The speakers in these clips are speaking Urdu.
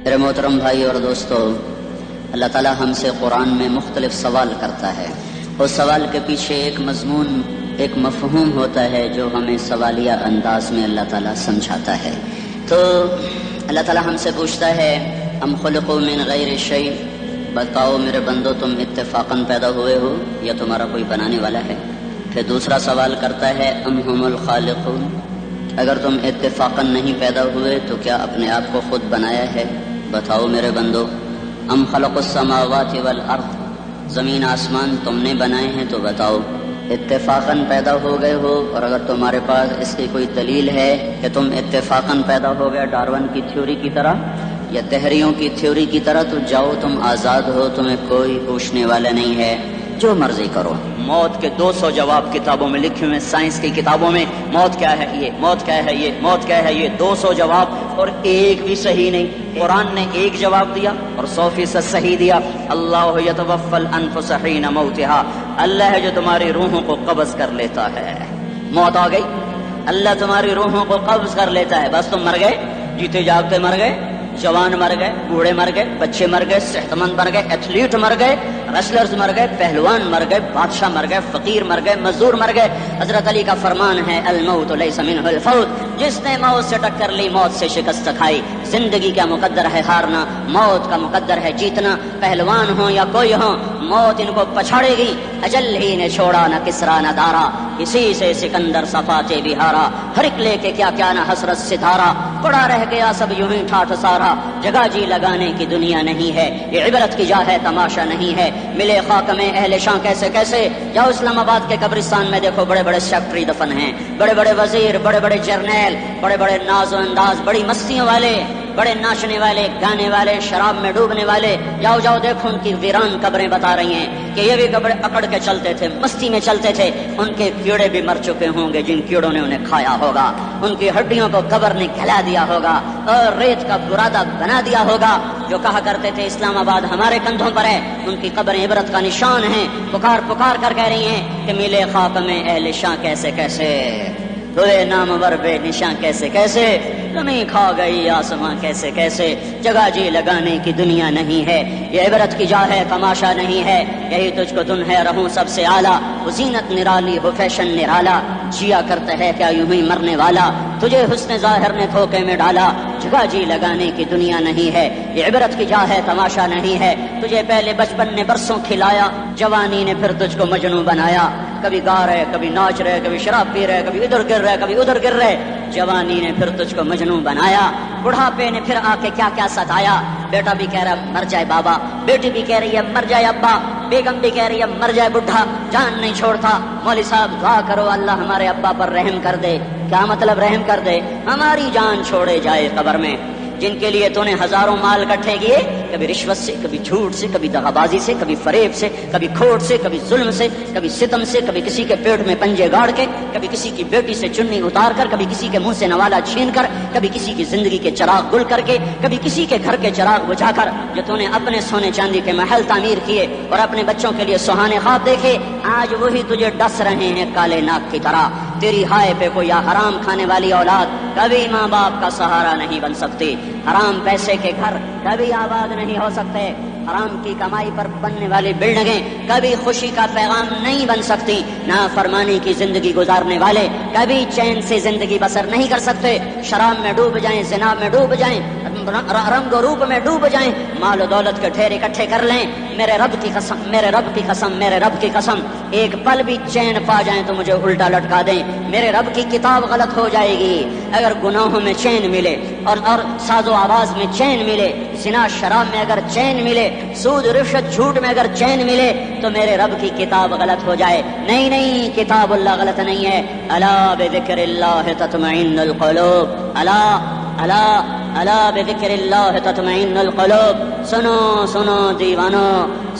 میرے محترم بھائی اور دوستو، اللہ تعالیٰ ہم سے قرآن میں مختلف سوال کرتا ہے. اس سوال کے پیچھے ایک مضمون، ایک مفہوم ہوتا ہے جو ہمیں سوالیہ انداز میں اللہ تعالیٰ سمجھاتا ہے. تو اللہ تعالیٰ ہم سے پوچھتا ہے ام خلقوا من غیر شیء، بتاؤ میرے بندو تم اتفاقاً پیدا ہوئے ہو یا تمہارا کوئی بنانے والا ہے. پھر دوسرا سوال کرتا ہے ام هم الخالقون، اگر تم اتفاقاً نہیں پیدا ہوئے تو کیا اپنے آپ کو خود بنایا ہے؟ بتاؤ میرے بندو. ام خلق السماوات والارض، زمین آسمان تم نے بنائے ہیں تو بتاؤ اتفاقاً پیدا ہو گئے ہو؟ اور اگر تمہارے پاس اس کی کوئی دلیل ہے کہ تم اتفاقاً پیدا ہو گئے ڈارون کی تھیوری کی طرح یا تحریوں کی تھیوری کی طرح، تو جاؤ تم آزاد ہو، تمہیں کوئی پوچھنے والا نہیں ہے، جو مرضی کرو. موت کے 200 جواب کتابوں میں لکھے ہوئے، سائنس کی کتابوں میں موت کیا ہے یہ، موت کیا ہے یہ، موت کیا ہے یہ، 200 جواب اور ایک بھی صحیح نہیں. قرآن نے ایک جواب دیا اور 100% صحیح دیا. اللہ یتوفی الانفس حین موتہا، اللہ ہے جو تمہاری روحوں کو قبض کر لیتا ہے. موت آ گئی، اللہ تمہاری روحوں کو قبض کر لیتا ہے، بس تم مر گئے، جیتے جاگتے مر گئے، جوان مر گئے، بوڑھے مر گئے، بچے مر گئے، صحت مند مر گئے، ایتھلیٹ مر گئے، ریسلرز مر گئے، پہلوان مر گئے، بادشاہ مر گئے، فقیر مر گئے، مزدور مر گئے. حضرت علی کا فرمان ہے الموت لیس منہ الفوت، جس نے موت سے ٹکر لی موت سے شکست کھائی. زندگی کا مقدر ہے ہارنا، موت کا مقدر ہے جیتنا. پہلوان ہوں یا کوئی ہوں، موت ان کو پچھاڑے گی. اجل ہی نے چھوڑا نہ کسرا نہ دارا، کسی سے سکندر صفاتے بہارا. ہر ایک لے کے کیا کیا نہ حسرت ستارہ، پڑا رہ گیا سب یوں ہی ٹھاٹھ سارا. جگہ جی لگانے کی دنیا نہیں ہے، یہ عبرت کی جا ہے تماشا نہیں ہے. ملے خاک میں اہل شاں کیسے کیسے، جاؤ اسلام آباد کے قبرستان میں دیکھو، بڑے بڑے سیکٹری دفن ہیں، بڑے بڑے وزیر، بڑے بڑے جرنیل، بڑے بڑے ناز و انداز، بڑی مستیوں والے، بڑے ناچنے والے، گانے والے، شراب میں ڈوبنے والے. جاؤ جاؤ دیکھو ان کی ویران قبریں بتا رہی ہیں کہ یہ بھی قبریں اکڑ کے چلتے تھے، مستی میں چلتے تھے. ان کے کیڑے بھی مر چکے ہوں گے جن کیڑوں نے انہیں کھایا ہوگا. ان کی ہڈیوں کو قبر نے گلا دیا ہوگا اور ریت کا برادہ بنا دیا ہوگا. جو کہا کرتے تھے اسلام آباد ہمارے کندھوں پر ہے، ان کی قبریں عبرت کا نشان ہیں. پکار پکار کر کہہ رہی ہیں کہ ملے خاک میں اہل شاں کیسے کیسے، ہوئے نامور بے نشاں کیسے کیسے، زمین کھا گئی آسماں کیسے کیسے. جگہ جی لگانے کی دنیا نہیں ہے، یہ عبرت کی جا ہے تماشا نہیں ہے. یہی تجھ کو دن ہے رہوں سب سے اعلیٰ، وہ زینت نرالی ہو فیشن نرالا. جیا کرتا ہے کیا یوں ہی مرنے والا، تجھے حسن ظاہر نے دھوکے میں ڈالا. جگہ جی لگانے کی دنیا نہیں ہے، یہ عبرت کی جا ہے تماشا نہیں ہے. تجھے پہلے بچپن نے برسوں کھلایا، جوانی نے پھر تجھ کو مجنوں بنایا. کبھی گا رہے، کبھی ناچ رہے، کبھی شراب پی رہے، کبھی ادھر گر رہے، کبھی ادھر گر رہے. جوانی نے پھر تجھ کو مجنوں بنایا، بڑھاپے نے پھر آ کے کیا کیا ستایا. بیٹا بھی کہہ رہا مر جائے بابا، بیٹی بھی کہہ رہی ہے مر جائے ابا، بیگم بھی کہہ رہی ہے مر جائے بڈھا، جان نہیں چھوڑتا. مولوی صاحب دعا کرو اللہ ہمارے ابا پر رحم کر دے. کیا مطلب رحم کر دے؟ ہماری جان چھوڑے جائے قبر میں. جن کے لیے تو نے ہزاروں مال اکٹھے کیے، کبھی رشوت سے، کبھی جھوٹ سے، کبھی دغا بازی سے، کبھی فریب سے، کبھی کھوٹ سے، کبھی ظلم سے، کبھی ستم سے، کبھی کسی کے پیٹ میں پنجے گاڑ کے، کبھی کسی کی بیٹی سے چنی اتار کر، کبھی کسی کے منہ سے نوالا چھین کر، کبھی کسی کی زندگی کے چراغ گل کر کے، کبھی کسی کے گھر کے چراغ بجھا کر. جو تو نے اپنے سونے چاندی کے محل تعمیر کیے اور اپنے بچوں کے لیے سہانے خواب دیکھے، آج وہی تجھے ڈس رہے ہیں کالے ناک کی طرح. تیری ہائے پہ کوئی حرام کھانے والی اولاد کبھی ماں باپ کا سہارا نہیں بن سکتی. حرام پیسے کے گھر کبھی آباد نہیں ہو سکتے. حرام کی کمائی پر بننے والی بلڈنگیں کبھی خوشی کا پیغام نہیں بن سکتی. نافرمانی کی زندگی گزارنے والے کبھی چین سے زندگی بسر نہیں کر سکتے. شراب میں ڈوب جائیں، زنا میں ڈوب جائیں، رنگ و روپ میں ڈوب جائیں، مال و دولت کے ڈھیر اکٹھے کر لیں، میرے رب کی قسم، میرے رب کی قسم، میرے رب کی قسم، ایک پل بھی چین پا جائیں تو مجھے الٹا لٹکا دیں. میرے رب کی کتاب غلط ہو جائے گی. اگر گناہوں میں چین ملے اور ساز و آواز میں چین ملے، زنا شراب میں اگر چین ملے، سود رشوت جھوٹ میں اگر چین ملے، تو میرے رب کی کتاب غلط ہو جائے. نہیں نہیں، کتاب اللہ غلط نہیں ہے. الا بذکر اللہ تطمئن القلوب، الا الا الا بذکر اللہ تطمئن القلوب. سنو سنو دیوانو،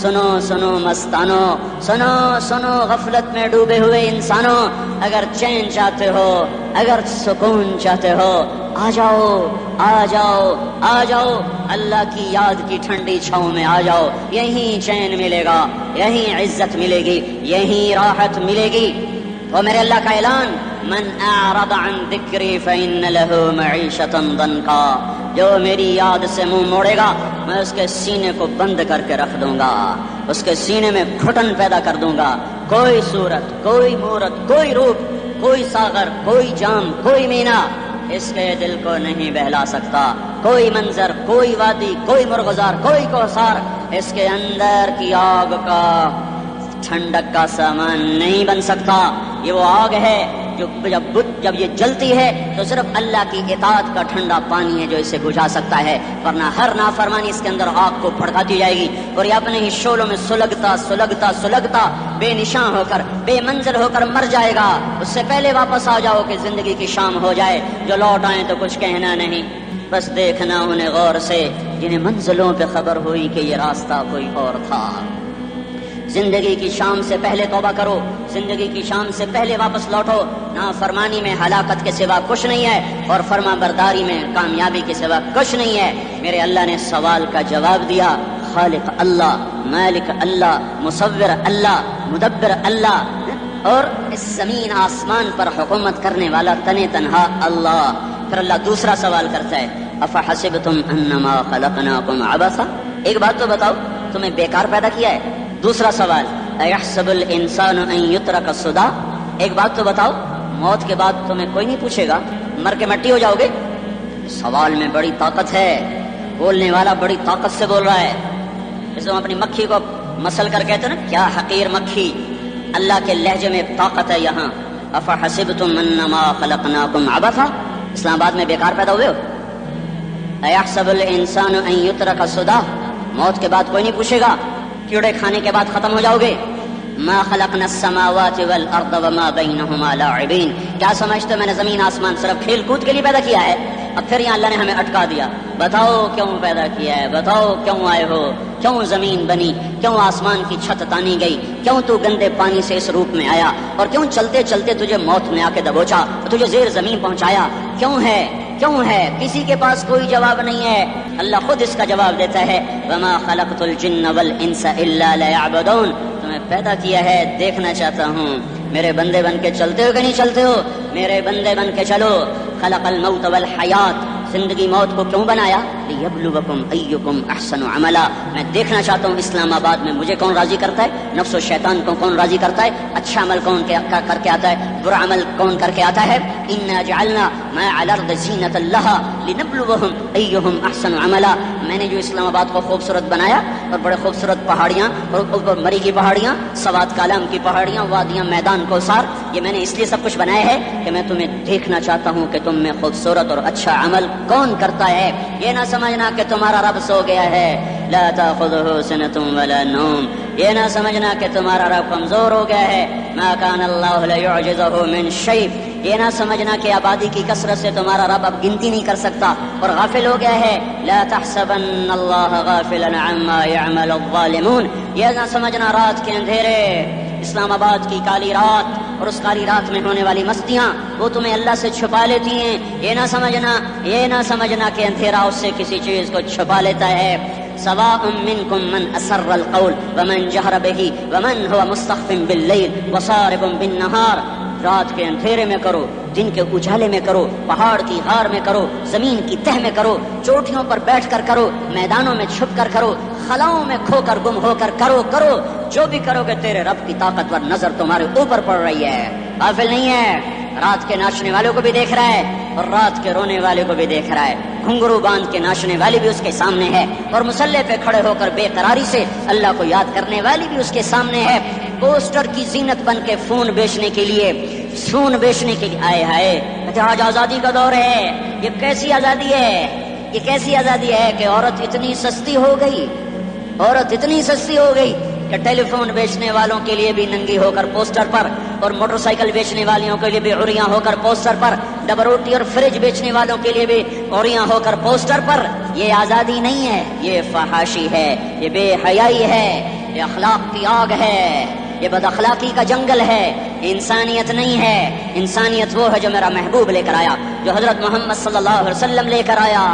سنو سنو مستانو، سنو سنو غفلت میں ڈوبے ہوئے انسانوں. اگر چین چاہتے ہو، اگر سکون چاہتے ہو، آ جاؤ آ جاؤ آ جاؤ، اللہ کی یاد کی ٹھنڈی چھاؤں میں آ جاؤ. یہیں چین ملے گا، یہیں عزت ملے گی، یہیں راحت ملے گی. وہ میرے اللہ کا اعلان، من اعرض عن ذکری فإن له معیشة ضنکا. جو میری یاد سے منہ موڑے گا میں اس کے سینے کو بند کر کے رکھ دوں گا، اس کے سینے میں گھٹن پیدا کر دوں گا۔ کوئی صورت، کوئی مورت، کوئی روپ، کوئی ساغر، کوئی جام، کوئی مینا اس کے دل کو نہیں بہلا سکتا۔ کوئی منظر، کوئی وادی، کوئی مرغزار، کوئی کوثر اس کے اندر کی آگ کا ٹھنڈک کا سامان نہیں بن سکتا۔ یہ وہ آگ ہے جو جب یہ جلتی ہے تو صرف اللہ کی اطاعت کا ٹھنڈا پانی ہے جو اسے بجھا سکتا ہے، ورنہ ہر نافرمانی اس کے اندر آگ کو بھڑکاتی جائے گی اور یہ اپنے ہی شعلوں میں سلگتا بے نشاں ہو کر، بے منزل ہو کر مر جائے گا۔ اس سے پہلے واپس آ جاؤ کہ زندگی کی شام ہو جائے، جو لوٹ آئیں تو کچھ کہنا نہیں، بس دیکھنا انہیں غور سے جنہیں منزلوں پہ خبر ہوئی کہ یہ راستہ کوئی اور تھا۔ زندگی کی شام سے پہلے توبہ کرو، زندگی کی شام سے پہلے واپس لوٹو۔ نافرمانی میں ہلاکت کے سوا کچھ نہیں ہے اور فرما برداری میں کامیابی کے سوا کچھ نہیں ہے۔ میرے اللہ نے سوال کا جواب دیا، خالق اللہ، مالک اللہ، مصور اللہ، مدبر اللہ، اور اس زمین آسمان پر حکومت کرنے والا تنے تنہا اللہ۔ پھر اللہ دوسرا سوال کرتا ہے، افحسبتم انما خلقناکم عبثا، ایک بات تو بتاؤ تمہیں بیکار پیدا کیا ہے؟ دوسرا سوال، ایحسب الانسان ان یترک سدی، ایک بات تو بتاؤ موت کے بعد تمہیں کوئی نہیں پوچھے گا، مر کے مٹی ہو جاؤ گے؟ سوال میں بڑی طاقت ہے، بولنے والا بڑی طاقت سے بول رہا ہے۔ جیسے ہم اپنی مکھی کو مسل کر کہتے ہیں نا، کیا حقیر مکھی، اللہ کے لہجے میں طاقت ہے یہاں۔ افحسبتم انما خلقناکم عبثا، اسلام آباد میں بیکار پیدا ہوئے ہو؟ ایحسب الانسان ان یترک سدی، موت کے بعد کوئی نہیں پوچھے گا، کیڑے کھانے کے بعد ختم ہو جاؤ گے؟ ما خلقنا السماوات والارض وما بینہما لاعبین، کیا سمجھتے میں نے زمین آسمان صرف کھیل کود کے لیے پیدا کیا ہے؟ اب پھر یہاں اللہ نے ہمیں اٹکا دیا، بتاؤ کیوں پیدا کیا ہے، بتاؤ کیوں آئے ہو، کیوں زمین بنی، کیوں آسمان کی چھت تانی گئی، کیوں تو گندے پانی سے اس روپ میں آیا، اور کیوں چلتے چلتے تجھے موت نے آ کے دبوچا، تجھے زیر زمین پہنچایا، کیوں ہے؟ کسی کے پاس کوئی جواب نہیں ہے، اللہ خود اس کا جواب دیتا ہے، وما خلقت الجن والانس الا لیعبدون، تمہیں پیدا کیا ہے دیکھنا چاہتا ہوں میرے بندے بن کے چلتے ہو کہ نہیں چلتے ہو، میرے بندے بن کے چلو۔ خلق الموت والحیات، زندگی موت کو کیوں بنایا؟ لیبلوکم ایکم احسن عملا، میں دیکھنا چاہتا ہوں اسلام آباد میں مجھے کون راضی کرتا ہے، نفس و شیطان کو کون راضی کرتا ہے، اچھا عمل کون کر کے آتا ہے، برا عمل کون کر کے آتا ہے۔ انا جعلنا ما علی الارض زینۃ لها لنبلوہم ایہم احسن عملا، میں نے جو اسلام آباد کو خوبصورت بنایا اور بڑے خوبصورت پہاڑیاں اور مری کی پہاڑیاں، سوات کالام کی پہاڑیاں، وادیاں، میدان کوثر، یہ میں نے اس لیے سب کچھ بنایا ہے کہ میں تمہیں دیکھنا چاہتا ہوں کہ تم میں خوبصورت اور اچھا عمل کون کرتا ہے۔ یہ نہ سمجھنا کہ تمہارا رب سو گیا ہے، لا تاخذہ سنۃ ولا نوم، یہ نہ سمجھنا کہ تمہارا رب کمزور ہو گیا ہے، ما کان اللہ لیعجزہ من شیء، یہ نہ سمجھنا کہ آبادی کی کثرت سے تمہارا رب اب گنتی نہیں کر سکتا اور غافل ہو گیا ہے، لا تحسبن اللہ غافلا عما يعمل الظالمون، یہ نہ سمجھنا رات کے اندھیرے، اسلام آباد کی کالی رات اور اس کالی رات میں ہونے والی مستیاں وہ تمہیں اللہ سے چھپا لیتی ہیں، یہ نہ سمجھنا کہ اندھیرا اس سے کسی چیز کو چھپا لیتا ہے۔ سواء منکم من اسر القول ومن جہر به ومن هو مستخف باللیل وصارب بالنہار، رات کے اندھیرے میں کرو، دن کے اجالے میں کرو، پہاڑ کی غار میں کرو، زمین کی تہ میں کرو، چوٹیوں پر بیٹھ کر کرو، میدانوں میں چھپ کر کرو، خلاؤں میں کھو کر گم ہو کر کرو، جو بھی کرو گے تیرے رب کی طاقتور نظر تمہارے اوپر پڑ رہی ہے، غافل نہیں ہے، رات کے ناچنے والوں کو بھی دیکھ رہا ہے اور رات کے رونے والے کو بھی دیکھ رہا ہے، گھنگرو باندھ کے ناچنے والی بھی اس کے سامنے ہے اور مسلح پہ کھڑے ہو کر بے قراری سے اللہ کو یاد کرنے والی بھی اس کے سامنے ہے، پوسٹر کی زینت بن کے فون بیچنے کے لیے آئے ہائے، آج آزادی کا دور ہے، یہ کیسی آزادی ہے کہ عورت اتنی سستی ہو گئی کہ ٹیلی فون بیچنے والوں کے لیے بھی ننگی ہو کر پوسٹر پر اور موٹر سائیکل بیچنے والوں کے لیے بھی عریاں ہو کر پوسٹر پر، ڈبل روٹی اور فریج بیچنے والوں کے لیے بھی عریاں ہو کر پوسٹر پر، یہ آزادی نہیں ہے، یہ فحاشی ہے، یہ بے حیائی ہے، یہ اخلاق کی آگ ہے، یہ بد اخلاقی کا جنگل ہے، انسانیت نہیں ہے۔ انسانیت وہ ہے جو میرا محبوب لے کر آیا، جو حضرت محمد صلی اللہ علیہ وسلم لے کر آیا،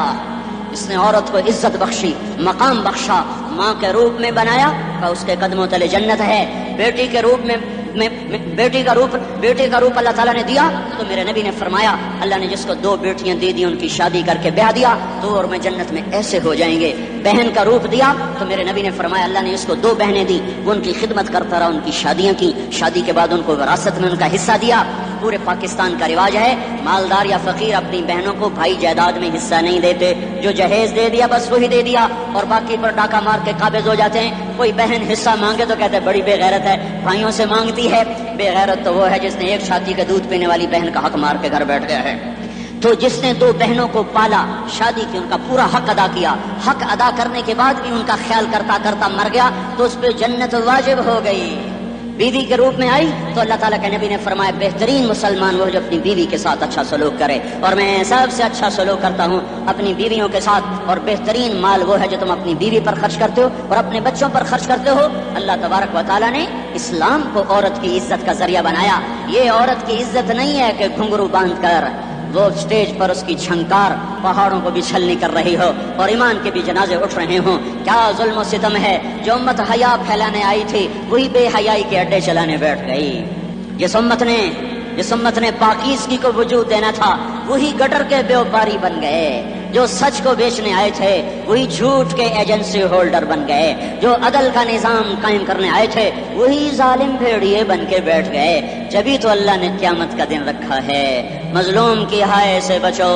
اس نے عورت کو عزت بخشی، مقام بخشا، ماں کے روپ میں بنایا کہ اس کے قدموں تلے جنت ہے، بیٹی کے روپ میں بیٹے کا روپ اللہ تعالیٰ نے دیا تو میرے نبی نے فرمایا اللہ نے جس کو 2 بیٹیاں دے دی ان کی شادی کر کے بیاہ دیا تو اور میں جنت میں ایسے ہو جائیں گے. بہن کا روپ دیا تو میرے نبی نے فرمایا اللہ نے جس کو 2 بہنیں دی وہ ان کی خدمت کرتا رہا, ان کی شادیاں کی, شادی کے بعد ان کو وراثت میں ان کا حصہ دیا. پورے پاکستان کا رواج ہے مالدار یا فقیر اپنی بہنوں کو بھائی جائیداد میں حصہ نہیں دیتے, جو جہیز دے دیا بس وہی دے دیا اور باقی پر ڈاکہ مار کے قابض ہو جاتے ہیں. کوئی بہن حصہ مانگے تو کہتے ہیں بڑی بے غیرت ہے, بھائیوں سے مانگتی ہے. بے غیرت تو وہ ہے جس نے ایک چھاتی کا دودھ پینے والی بہن کا حق مار کے گھر بیٹھ گیا ہے. تو جس نے 2 بہنوں کو پالا, شادی کی, ان کا پورا حق ادا کیا, حق ادا کرنے کے بعد بھی ان کا خیال کرتا کرتا مر گیا تو اس پہ جنت واجب ہو گئی. بیوی کے روپ میں آئی تو اللہ تعالیٰ کے نبی نے فرمایا بہترین مسلمان وہ جو اپنی بیوی کے ساتھ اچھا سلوک کرے, اور میں سب سے اچھا سلوک کرتا ہوں اپنی بیویوں کے ساتھ. اور بہترین مال وہ ہے جو تم اپنی بیوی پر خرچ کرتے ہو اور اپنے بچوں پر خرچ کرتے ہو. اللہ تبارک و تعالیٰ نے اسلام کو عورت کی عزت کا ذریعہ بنایا. یہ عورت کی عزت نہیں ہے کہ گھنگرو باندھ کر وہ اسٹیج پر اس کی چھنکار پہاڑوں کو بھی چھلنی کر رہی ہو اور ایمان کے بھی جنازے اٹھ رہے ہوں. کیا ظلم و ستم ہے, جو امت حیا پھیلانے آئی تھی وہی بے حیائی کے اڈے چلانے بیٹھ گئی. جس امت نے پاکیزگی کو وجود دینا تھا وہی گٹر کے بیوپاری بن گئے. جو سچ کو بیچنے آئے تھے وہی جھوٹ کے ایجنسی ہولڈر بن گئے. جو عدل کا نظام قائم کرنے آئے تھے وہی ظالم بھیڑیے بن کے بیٹھ گئے. جبھی تو اللہ نے قیامت کا دن رکھا ہے. مظلوم کی ہائے سے بچو,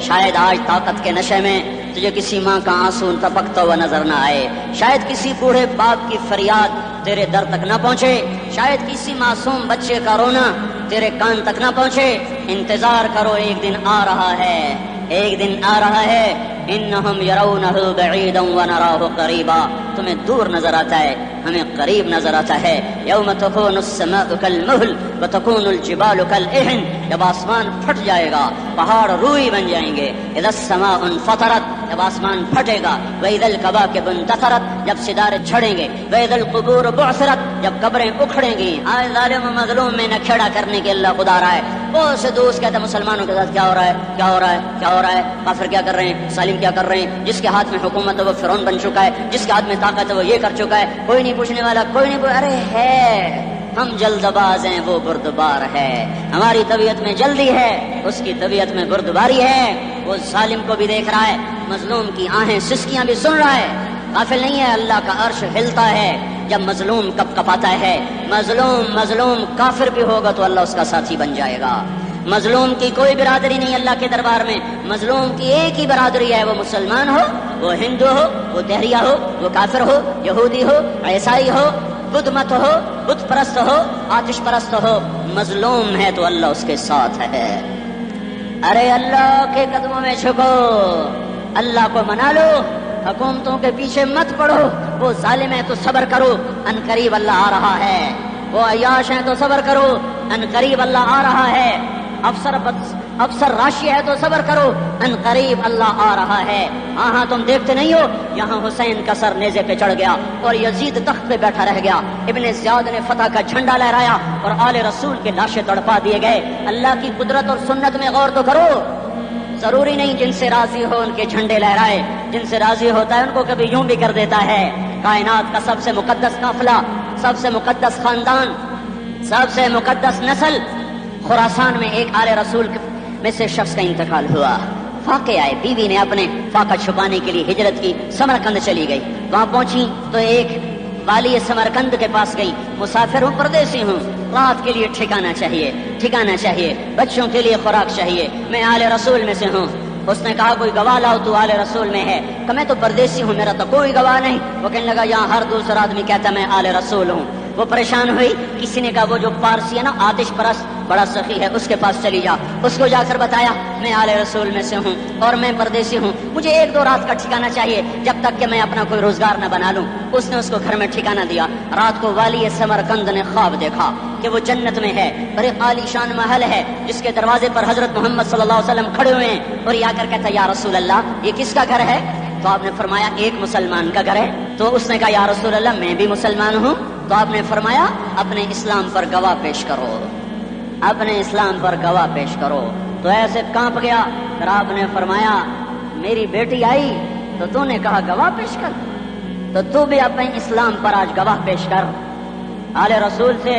شاید آج طاقت کے نشے میں تجھے کسی ماں کا آنسو ٹپکتا ہوا نظر نہ آئے, شاید کسی بوڑھے باپ کی فریاد تیرے در تک نہ پہنچے, شاید کسی معصوم بچے کا رونا تیرے کان تک نہ پہنچے. انتظار کرو, ایک دن آ رہا ہے, ایک دن آ رہا ہے. انہم یرونہ بعیدا ونراہ قریبا, تمہیں دور نظر آتا ہے ہمیں قریب نظر آتا ہے. یوم تکون السماء کالمہل وتکون الجبال کالعہن, جب آسمان پھٹ جائے گا پہاڑ روئی بن جائیں گے. اذا السماء انفطرت, جب آسمان پھٹے گا. واذا الکواکب انتثرت, جب ستارے چھڑیں گے. واذا القبور بعثرت, جب قبریں اکھڑیں گی. آج ظالم و مظلوم میں نہ کھیڑا کرنے کے اللہ خدا رہا ہے. بہت سے دوست کہتے ہیں مسلمانوں کے ساتھ کیا ہو رہا ہے, کیا ہو رہا ہے, کیا ہو رہا ہے, کافر کیا کر رہے ہیں, سالم کیا کر رہے ہیں. جس کے ہاتھ میں حکومت ہے وہ فرعون بن چکا ہے, جس کے ہاتھ میں طاقت ہے وہ یہ کر چکا ہے. کوئی نہیں پوچھنے والا, کوئی نہیں ارے ہے, ہم جلد باز ہیں وہ بردبار ہے. ہماری طبیعت میں جلدی ہے, اس کی طبیعت میں بردباری ہے. وہ ظالم کو بھی دیکھ رہا ہے, مظلوم کی آہیں سسکیاں بھی سن رہا ہے. غافل نہیں ہے, اللہ کا عرش ہلتا ہے جب مظلوم کپ کپاتا ہے. مظلوم کافر بھی ہوگا تو اللہ اس کا ساتھی بن جائے گا. مظلوم کی کوئی برادری نہیں اللہ کے دربار میں, مظلوم کی ایک ہی برادری ہے, وہ مسلمان ہو, وہ ہندو ہو, وہ دہریہ ہو, وہ کافر ہو, یہودی ہو, عیسائی ہو, بدھ مت ہو, بت پرست ہو, آتش پرست ہو. مظلوم ہے تو اللہ اس کے ساتھ ہے. ارے اللہ کے قدموں میں جھکو, اللہ کو منا لو, حکومتوں کے پیچھے مت پڑو. وہ ظالم ہے تو صبر کرو, ان قریب اللہ آ رہا ہے. وہ عیاش ہیں تو صبر کرو, ان قریب اللہ آ رہا ہے. افسر راشی ہے تو صبر کرو, ان قریب اللہ آ رہا ہے. ہاں تم دیکھتے نہیں ہو, یہاں حسین کا سر نیزے پہ چڑھ گیا اور یزید تخت پہ بیٹھا رہ گیا. ابن زیاد نے فتح کا جھنڈا لہرایا اور آل رسول کے لاشیں تڑپا دیے گئے. اللہ کی قدرت اور سنت میں غور تو کرو. ضروری نہیں جن سے راضی ہو ان کے جھنڈے لہرائے, جن سے راضی ہوتا ہے ان کو کبھی یوں بھی کر دیتا ہے. کائنات کا سب سے مقدس قافلہ, سب سے مقدس خاندان, سب سے مقدس نسل, خراسان میں ایک آل رسول میں سے شخص کا انتقال ہوا. فاقے آئے, بیوی نے اپنے فاقہ چھپانے کے لیے ہجرت کی, سمرقند چلی گئی. وہاں پہنچی تو ایک والی سمرقند کے پاس گئی. مسافر ہوں, پردیسی ہوں, رات کے لیے ٹھکانا چاہیے, بچوں کے لیے خوراک چاہیے, میں آل رسول میں سے ہوں. اس نے کہا کوئی گواہ لاؤ, تو آل رسول میں ہے. کہ میں تو پردیسی ہوں, میرا تو کوئی گواہ نہیں. وہ کہنے لگا یہاں ہر دوسرا آدمی کہتا میں آل رسول ہوں. وہ پریشان ہوئی. کسی نے کہا وہ جو پارسی ہے نا, آتش پرست, بڑا سخی ہے, اس کے پاس چلی جا. اس کو جا کر بتایا میں آل رسول میں سے ہوں اور میں پردیسی ہوں, مجھے 1-2 رات کا ٹھکانہ چاہیے جب تک کہ میں اپنا کوئی روزگار نہ بنا لوں. اس نے اس کو گھر میں ٹھکانہ دیا. رات کو والی سمرقند نے خواب دیکھا کہ وہ جنت میں ہے اور ایک عالی شان محل ہے جس کے دروازے پر حضرت محمد صلی اللہ علیہ وسلم کھڑے ہوئے ہیں. اور یہ آ کر کہتا یا رسول اللہ یہ کس کا گھر ہے؟ تو آپ نے فرمایا ایک مسلمان کا گھر ہے. تو اس نے کہا یا رسول اللہ میں بھی مسلمان ہوں. تو آپ نے فرمایا اپنے اسلام پر گواہ پیش کرو, اپنے اسلام پر گواہ پیش کرو. تو ایسے کانپ گیا. پھر آپ نے فرمایا میری بیٹی آئی تو تو نے کہا گواہ پیش کر, تو تو بھی اپنے اسلام پر آج گواہ پیش کر. آل رسول سے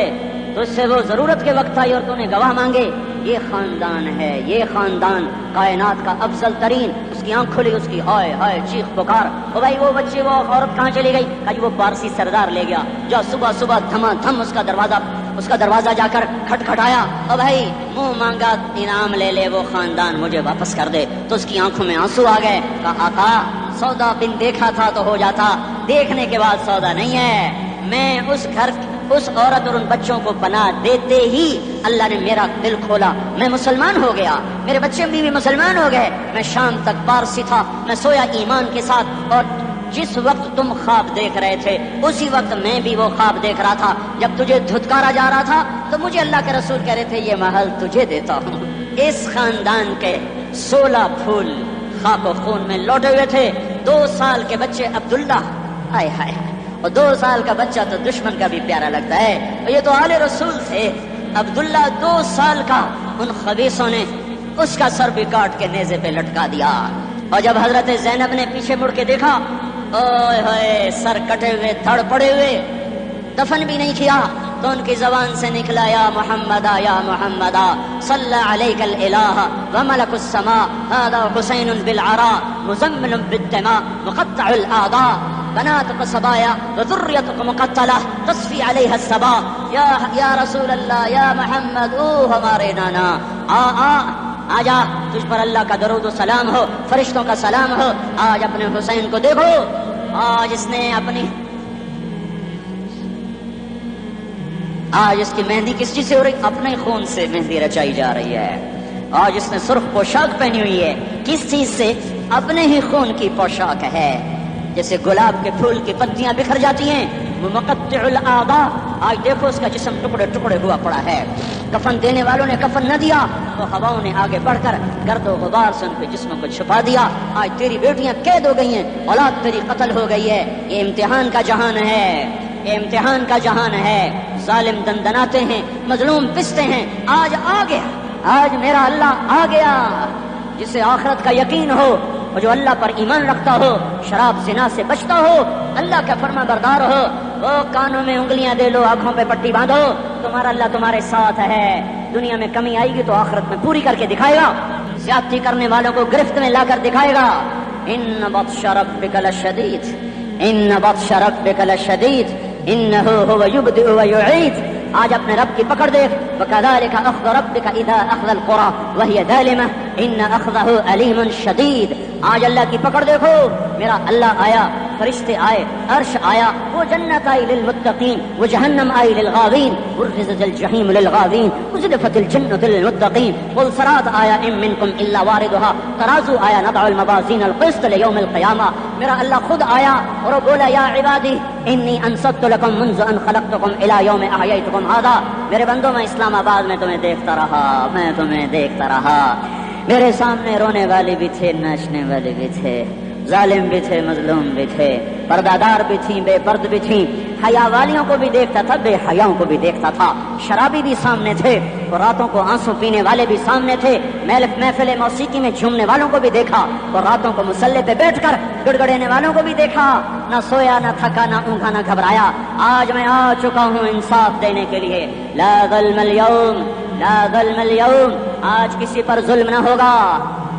تو اس سے وہ ضرورت کے وقت آئی اور تو نے گواہ مانگے. یہ خاندان ہے، یہ خاندان کائنات کا افضل ترین. اس کی آنکھ کھلی، اس کی ہائے ہائے چیخ پکار. او بھائی وہ بچے، وہ عورت کہاں چلی گئی؟ کہا جی وہ پارسی سردار لے گیا. جو صبح صبح دھما دھم اس کا دروازہ جا کر کھٹکھٹایا. او بھائی منہ مانگا انعام لے لے، وہ خاندان مجھے واپس کر دے. تو اس کی آنکھوں میں آنسو آ گئے. کہا آقا سودا بن دیکھا تھا تو ہو جاتا، دیکھنے کے بعد سودا نہیں ہے. میں اس گھر، اس عورت اور ان بچوں کو پناہ دیتے ہی اللہ نے میرا دل کھولا. میں مسلمان ہو گیا، میرے بچے بھی مسلمان ہو گئے. میں شام تک پارسی تھا، میں سویا ایمان کے ساتھ. اور جس وقت تم خواب دیکھ رہے تھے اسی وقت میں بھی وہ خواب دیکھ رہا تھا. جب تجھے دھتکارا جا رہا تھا تو مجھے اللہ کے رسول کہہ رہے تھے یہ محل تجھے دیتا ہوں. اس خاندان کے 16 پھول خاک و خون میں لوٹے ہوئے تھے. 2 سال کے بچے عبداللہ، ہائے ہائے، اور 2 سال کا بچہ تو دشمن کا بھی پیارا لگتا ہے. اور یہ تو آل رسول تھے. عبداللہ 2 سال کا، ان خبیثوں نے اس کا سر بھی کاٹ کے نیزے پہ لٹکا دیا. اور جب حضرت زینب نے پیچھے مڑ کے دیکھا، اوئے ہوئے سر کٹے ہوئے، دھڑ پڑے ہوئے، دفن بھی نہیں کیا، تو ان کی زبان سے نکلا یا محمد یا محمد صلی علیک الالہ وملک السماء هذا حسین بالعراء مزمل بالدماء مقطع الاعضاء بناتك صبايا وذريتك مقتلة تصفي عليها الصبا. یا رسول اللہ، یا محمد، او ہمارے نانا، آ جا، تجھ پر اللہ کا درود و سلام ہو، فرشتوں کا سلام ہو. آج اپنے حسین کو دیکھو، آج اس کی مہندی کس چیز سے ہو رہی؟ اپنے خون سے مہندی رچائی جا رہی ہے. آج اس نے سرخ پوشاک پہنی ہوئی ہے، کس چیز سے؟ اپنے ہی خون کی پوشاک ہے. جیسے گلاب کے پھول کی پتیاں بکھر جاتی ہیں، وہ مقطع الاعضاء. آج دیکھو اس کا جسم ٹکڑے ٹکڑے ہوا پڑا ہے. کفن دینے والوں نے کفن نہ دیا تو ہواؤں نے آگے بڑھ کر گرد و غبار سے ان کے جسموں کو چھپا دیا. آج تیری بیٹیاں قید ہو گئی ہیں، اولاد تیری قتل ہو گئی ہے. یہ امتحان کا جہان ہے، یہ امتحان کا جہان ہے. ظالم دندناتے ہیں، مظلوم پستے ہیں. آج آ گیا، آج میرا اللہ آ گیا. جسے آخرت کا یقین ہو اور جو اللہ پر ایمان رکھتا ہو، شراب زنا سے بچتا ہو، اللہ کا فرما بردار ہو، وہ کانوں میں انگلیاں دے لو، آنکھوں پہ پٹی باندھو، تمہارا اللہ تمہارے ساتھ ہے. دنیا میں کمی آئے گی تو آخرت میں پوری کر کے دکھائے گا. زیادتی کرنے والوں کو گرفت میں لا کر دکھائے گا. ان بطش ربک لشدید، ان بطش ربک لشدید انہ هو یبدئ ویعید. آج اپنے رب کی پکڑ دیکھ. وکذالک اخذ ربک اذا اخذ القرى وهي ظالمة ان اخذه علیم شدید. آج اللہ کی پکڑ دیکھو. میرا اللہ آیا، فرشتے آئے، عرش آیا، وہ جنت آئی للمتقین، وہ جہنم آئی للغاوین، برزت الجحیم للغاوین، ازلفت الجنت للمتقین. والصراط آیا ان منکم الا واردها، ترازو آیا نضع الموازین القسط لیوم القیامہ. میرا اللہ خود آیا اور وہ بولا یا عبادی انی انصت لکم منذ ان خلقتکم الی یوم احییتکم ھذا. میرے بندوں، میں اسلام آباد میں تمہیں دیکھتا رہا، میں تمہیں دیکھتا رہا. میرے سامنے رونے والے بھی تھے، ناچنے والے بھی تھے، ظالم بھی تھے، مظلوم بھی تھے، پردادار بھی تھیں، بے پرد بھی تھیں. حیا والیوں کو بھی دیکھتا تھا، بے حیاؤں کو بھی دیکھتا تھا. شرابی بھی سامنے تھے، اور راتوں کو آنسو پینے والے بھی سامنے تھے. محفل موسیقی میں جھومنے والوں کو بھی دیکھا، اور راتوں کو مسلح پہ بیٹھ کر گڑگڑانے والوں کو بھی دیکھا. نہ سویا، نہ تھکا، نہ اونگا، نہ گھبرایا. آج میں آ چکا ہوں انصاف دینے کے لیے. لا ظلم اليوم، لا ظلم اليوم. آج کسی پر ظلم نہ ہوگا،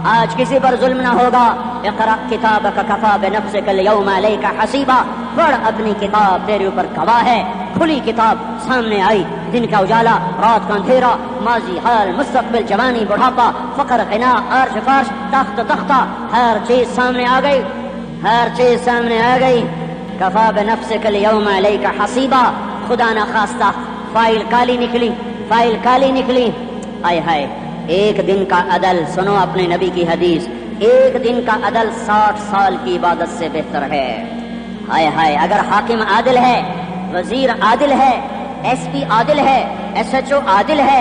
آج کسی پر ظلم نہ ہوگا. اقرأ کتابک کفا بنفسک اليوم علیک حسیبا. پڑھ اپنی کتاب، تیرے اوپر گواہ ہے. کھلی کتاب سامنے آئی. دن کا اجالا، رات کا اندھیرا، ماضی، حال، مستقبل، جوانی، بڑھاپا، فقر، غنا، عرش، فرش، تخت، تختہ، ہر چیز سامنے آ گئی، ہر چیز سامنے آ گئی. کفا بنفسک اليوم علیک حسیبا. خدا نہ خواستہ فائل کالی نکلی، فائل کالی نکلی. آئے ہائے، ایک دن کا عدل، سنو اپنے نبی کی حدیث، ایک دن کا عدل 60 سال کی عبادت سے بہتر ہے. ہائے ہائے، اگر حاکم عادل ہے، وزیر عادل ہے، ایس پی عادل ہے، ایس ایچ او عادل ہے،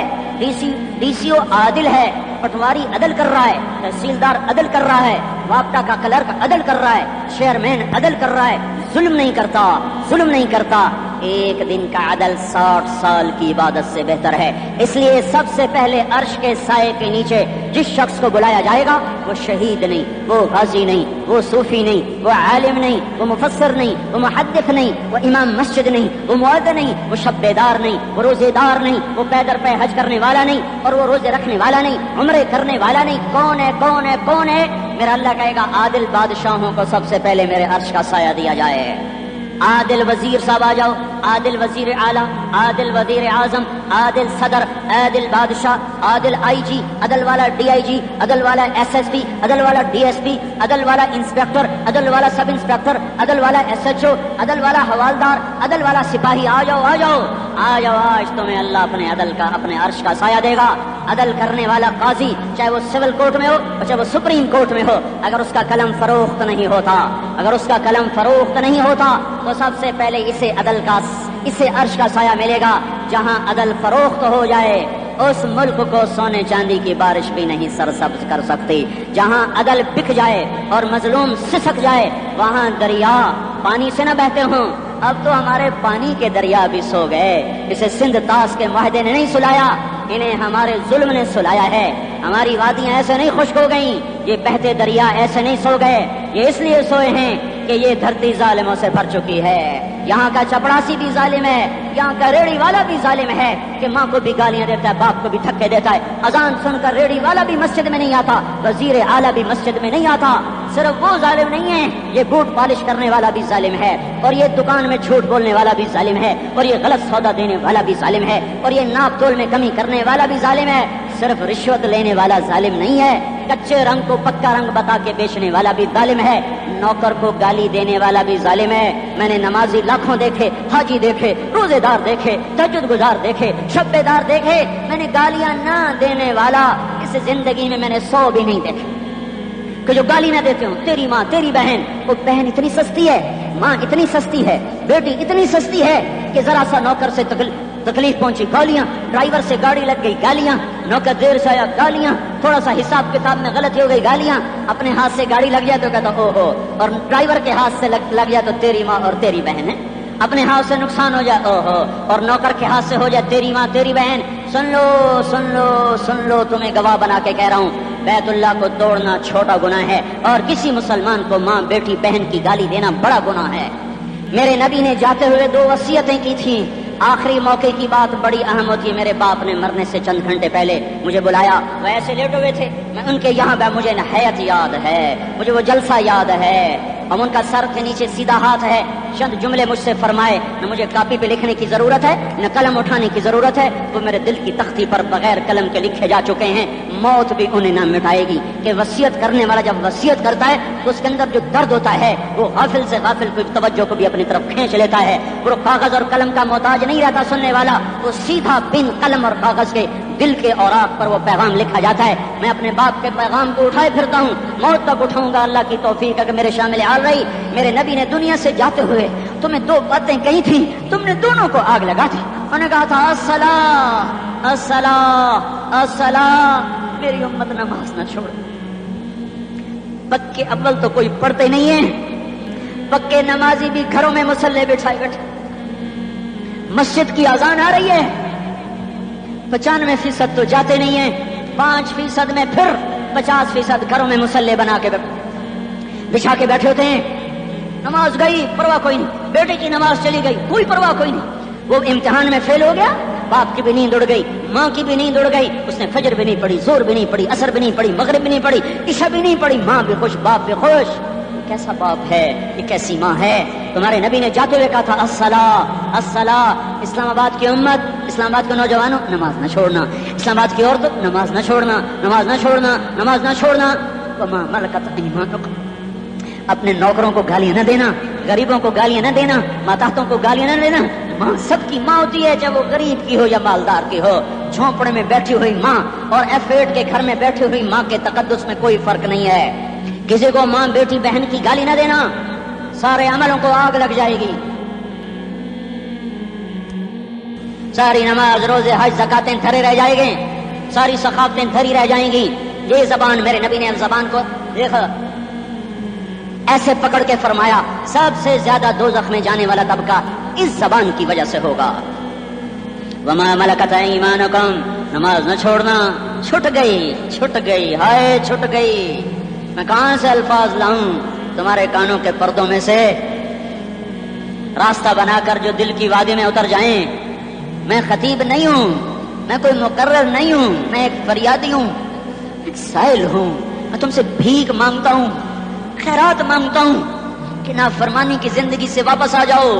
ڈی سی او عادل ہے، پٹواری عدل کر رہا ہے، تحصیلدار عدل کر رہا ہے، وابٹا کا کلرک عدل کر رہا ہے، چیئرمین عدل کر رہا ہے، ظلم نہیں کرتا، ظلم نہیں کرتا. ایک دن کا عدل 60 سال کی عبادت سے بہتر ہے. اس لیے سب سے پہلے عرش کے سائے کے نیچے جس شخص کو بلایا جائے گا وہ شہید نہیں، وہ غازی نہیں، وہ صوفی نہیں، وہ عالم نہیں، وہ مفسر نہیں، وہ محدث نہیں، وہ امام مسجد نہیں، وہ مؤذن نہیں، وہ شبے دار نہیں، وہ روزے دار نہیں، وہ پیدر پہ حج کرنے والا نہیں، اور وہ روزے رکھنے والا نہیں، عمرے کرنے والا نہیں. کون ہے کون ہے کون ہے؟ میرا اللہ کہے گا عادل بادشاہوں کو سب سے پہلے میرے عرش کا سایہ دیا جائے. عادل وزیر صاحب آ جاؤ، عادل وزیر اعلیٰ، عادل وزیر اعظم، عادل صدر، عادل بادشاہ، عادل آئی جی، عدل والا ڈی آئی جی، عدل والا ایس ایس پی، عدل والا ڈی ایس پی، عدل والا انسپیکٹر، عدل والا سب انسپیکٹر، عدل والا ایس ایچ او، عدل والا حوالدار، عدل والا سپاہی. آ جاؤ آ جاؤ آ جاؤ، آج تمہیں اللہ اپنے عدل کا، اپنے عرش کا سایہ دے گا. عدل کرنے والا قاضی چاہے وہ سول کورٹ میں ہو چاہے وہ سپریم کورٹ میں ہو، اگر اس کا قلم فروخت نہیں ہوتا، اگر اس کا قلم فروخت نہیں ہوتا تو سب سے پہلے اسے عرش کا سایہ ملے گا. جہاں عدل فروخت ہو جائے اس ملک کو سونے چاندی کی بارش بھی نہیں سرسبز کر سکتی. جہاں عدل بک جائے اور مظلوم سسک جائے وہاں دریا پانی سے نہ بہتے ہوں. اب تو ہمارے پانی کے دریا بھی سو گئے. اسے سندھ طاس کے معاہدے نے نہیں سلایا، انہیں ہمارے ظلم نے سلایا ہے. ہماری وادیاں ایسے نہیں خشک ہو گئیں، یہ بہتے دریا ایسے نہیں سو گئے. یہ اس لیے سوئے ہیں کہ یہ دھرتی ظالموں سے بھر چکی ہے. یہاں کا چپڑاسی بھی ظالم ہے، یہاں کا ریڑھی والا بھی ظالم ہے کہ ماں کو بھی گالیاں دیتا ہے، باپ کو بھی دھکے دیتا ہے. اذان سن کر ریڑھی والا بھی مسجد میں نہیں آتا، وزیر اعلیٰ بھی مسجد میں نہیں آتا. صرف وہ ظالم نہیں ہے، یہ بوٹ پالش کرنے والا بھی ظالم ہے، اور یہ دکان میں جھوٹ بولنے والا بھی ظالم ہے، اور یہ غلط سودا دینے والا بھی ظالم ہے، اور یہ ناپ تول میں کمی کرنے والا بھی ظالم ہے. صرف رشوت لینے والا ظالم نہیں ہے، کچے رنگ کو پکا رنگ بتا کے بیچنے والا بھی ظالم ہے، نوکر کو گالی دینے والا بھی ظالم ہے. میں نے نمازی لاکھوں دیکھے، حاجی دیکھے، روزے دار دیکھے، تہجد گزار دیکھے، شبے دار دیکھے، میں نے گالیاں نہ دینے والا اس زندگی میں نے 100 بھی نہیں دیکھے کہ جو گالی نہ دیتے ہوں. تیری ماں، تیری بہن، وہ بہن اتنی سستی ہے، ماں اتنی سستی ہے، بیٹی اتنی سستی ہے کہ ذرا سا نوکر سے تکلیف پہنچی گالیاں، ڈرائیور سے گاڑی لگ گئی گالیاں، نوکر دیر سے آیا گالیاں، تھوڑا سا حساب کتاب میں غلطی ہو گئی گالیاں، اپنے ہاتھ سے گاڑی لگ جائے تو کہتا او ہو، اور ڈرائیور کے ہاتھ سے لگ جائے تو تیری ماں اور تیری بہن ہے. اپنے ہاتھ سے نقصان ہو جائے او ہو، اور نوکر کے ہاتھ سے ہو جائے تیری ماں تیری بہن. سن لو سن لو سن لو، تمہیں گواہ بنا کے کہہ رہا ہوں، بیت اللہ کو توڑنا چھوٹا گناہ ہے اور کسی مسلمان کو ماں بیٹی بہن کی گالی دینا بڑا گناہ ہے. میرے نبی نے جاتے ہوئے 2 وصیتیں کی تھیں. آخری موقع کی بات بڑی اہم ہوتی ہے. میرے باپ نے مرنے سے چند گھنٹے پہلے مجھے بلایا، وہ ایسے لیٹے ہوئے تھے، میں ان کے یہاں مجھے نہایت یاد ہے، مجھے وہ جلسہ یاد ہے، اور ان کا سر کے نیچے سیدھا ہاتھ ہے. چند جملے مجھ سے فرمائے، نہ مجھے کاپی پہ لکھنے کی ضرورت ہے نہ قلم اٹھانے کی ضرورت ہے، وہ میرے دل کی تختی پر بغیر قلم کے لکھے جا چکے ہیں. موت بھی انہیں نہ مٹائے گی کہ وصیت کرنے والا جب وصیت کرتا ہے تو اس کے اندر جو درد ہوتا ہے وہ غافل سے غافل کو توجہ کو بھی اپنی طرف کھینچ لیتا ہے. وہ کاغذ اور قلم کا محتاج نہیں رہتا سننے والا، وہ سیدھا بن قلم اور کاغذ کے دل کے اوراق پر وہ پیغام لکھا جاتا ہے. میں اپنے باپ کے پیغام کو اٹھائے پھرتا ہوں، موت تک اٹھاؤں گا، اللہ کی توفیق اگر میرے شامل حال رہی. میرے نبی نے دنیا سے جاتے ہوئے تمہیں 2 باتیں کہی تھی، تم نے دونوں کو آگ لگا دی. انہوں نے کہا تھا الصلاۃ الصلاۃ الصلاۃ، میری امت نماز نہ چھوڑ. پکے اول تو کوئی پڑھتے نہیں ہے، پکے نمازی بھی گھروں میں مصلے بٹھائے بیٹھے. مسجد کی اذان آ رہی ہے، 95% تو جاتے نہیں ہیں، 5% میں پھر 50% گھروں میں مصلے بنا کے بچھا کے بیٹھے ہوتے ہیں. نماز گئی پرواہ کوئی نہیں، بیٹے کی نماز چلی گئی کوئی پرواہ کوئی نہیں. وہ امتحان میں فیل ہو گیا، باپ کی بھی نیند اڑ گئی، ماں کی بھی نیند اڑ گئی، اس نے فجر بھی نہیں پڑھی، زور بھی نہیں پڑھی، عصر بھی نہیں پڑھی، مغرب بھی نہیں پڑھی، عشاء بھی نہیں پڑھی. ماں بھی خوش باپ بھی خوش. کیسا باپ ہے یہ، کیسی ماں ہے. تمہارے نبی نے جاتے ہوئے کہا تھا الصلاۃ الصلاۃ. اسلام آباد کی امت، اسلام آباد کے نوجوانوں، نماز نہ چھوڑنا. اسلام آباد کی عورتوں، نماز نہ چھوڑنا، نماز نہ چھوڑنا، نماز نہ چھوڑنا. وما ملکت ایمانکم، اپنے نوکروں کو گالیاں نہ دینا، غریبوں کو گالیاں نہ دینا، ماتحتوں کو گالیاں نہ دینا. ماں سب کی ماں ہوتی ہے، چاہے وہ غریب کی ہو یا مالدار کی ہو. جھونپڑے میں بیٹھی ہوئی ماں اور F8 کے گھر میں بیٹھی ہوئی ماں کے تقدس میں کوئی فرق نہیں ہے. کسی کو ماں بیٹی بہن کی گالی نہ دینا، سارے عملوں کو آگ لگ جائے گی. ساری نماز روزے حج زکاتیں دھرے رہ جائیں گے، ساری ثقافتیں دھری رہ جائیں گی. یہ زبان، میرے نبی نے زبان کو دیکھا ایسے پکڑ کے فرمایا، سب سے زیادہ دوزخ میں جانے والا طبقہ اس زبان کی وجہ سے ہوگا. وما ملکت ایمانکم، نماز نہ چھوڑنا. چھٹ گئی ہائے چھٹ گئی. میں کہاں سے الفاظ لاؤں تمہارے کانوں کے پردوں میں سے راستہ بنا کر جو دل کی وادی میں اتر جائیں. میں خطیب نہیں ہوں، میں کوئی مقرر نہیں ہوں، میں ایک فریادی ہوں، ایک سائل ہوں. میں تم سے بھیک مانگتا ہوں، خیرات مانگتا ہوں کہ نافرمانی کی زندگی سے واپس آ جاؤ.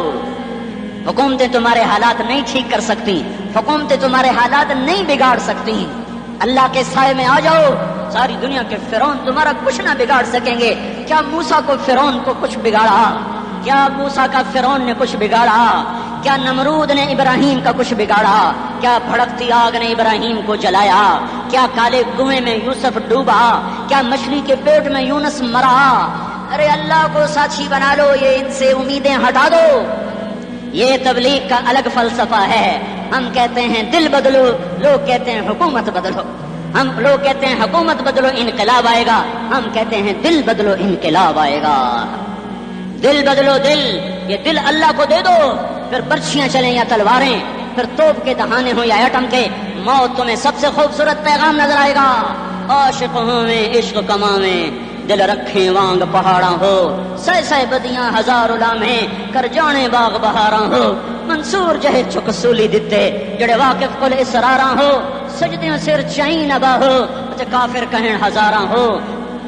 حکومتیں تمہارے حالات نہیں ٹھیک کر سکتی، حکومتیں تمہارے حالات نہیں بگاڑ سکتی. اللہ کے سائے میں آ جاؤ. ساری دنیا کے فرعون تمہارا کچھ نہ بگاڑ سکیں گے. کیا موسیٰ کو فرعون کو کچھ بگاڑا؟ کیا موسیٰ کا فرعون نے کچھ بگاڑا؟ کیا نمرود نے ابراہیم کا کچھ بگاڑا؟ کیا بھڑکتی آگ نے ابراہیم کو جلایا؟ کیا کالے کنویں میں یوسف ڈوبا؟ کیا مچھلی کے پیٹ میں یونس مرا؟ ارے اللہ کو ساتھی بنا لو، یہ ان سے امیدیں ہٹا دو. یہ تبلیغ کا الگ فلسفہ ہے. ہم کہتے ہیں دل بدلو، لوگ کہتے ہیں حکومت بدلو. ہم لوگ کہتے ہیں حکومت بدلو انقلاب آئے گا، ہم کہتے ہیں دل بدلو انقلاب آئے گا. دل بدلو دل، یہ دل اللہ کو دے دو. پھر برچیاں چلیں یا تلواریں، پھر توپ کے دہانے ہوں یا ایٹم کے، موت تمہیں سب سے خوبصورت پیغام نظر آئے گا. عاشق ہوں میں عشق کما میں، دل رکھیں وانگ پہاڑاں ہو، سہ بدیاں ہزار لامیں کر جانے باغ بہاراں ہو. منصور جہے چک سولی دتے جڑے واقف کل اسراراں ہو، سجدیاں سر چائیں نبا ہو کافر کہیں ہزاراں ہو.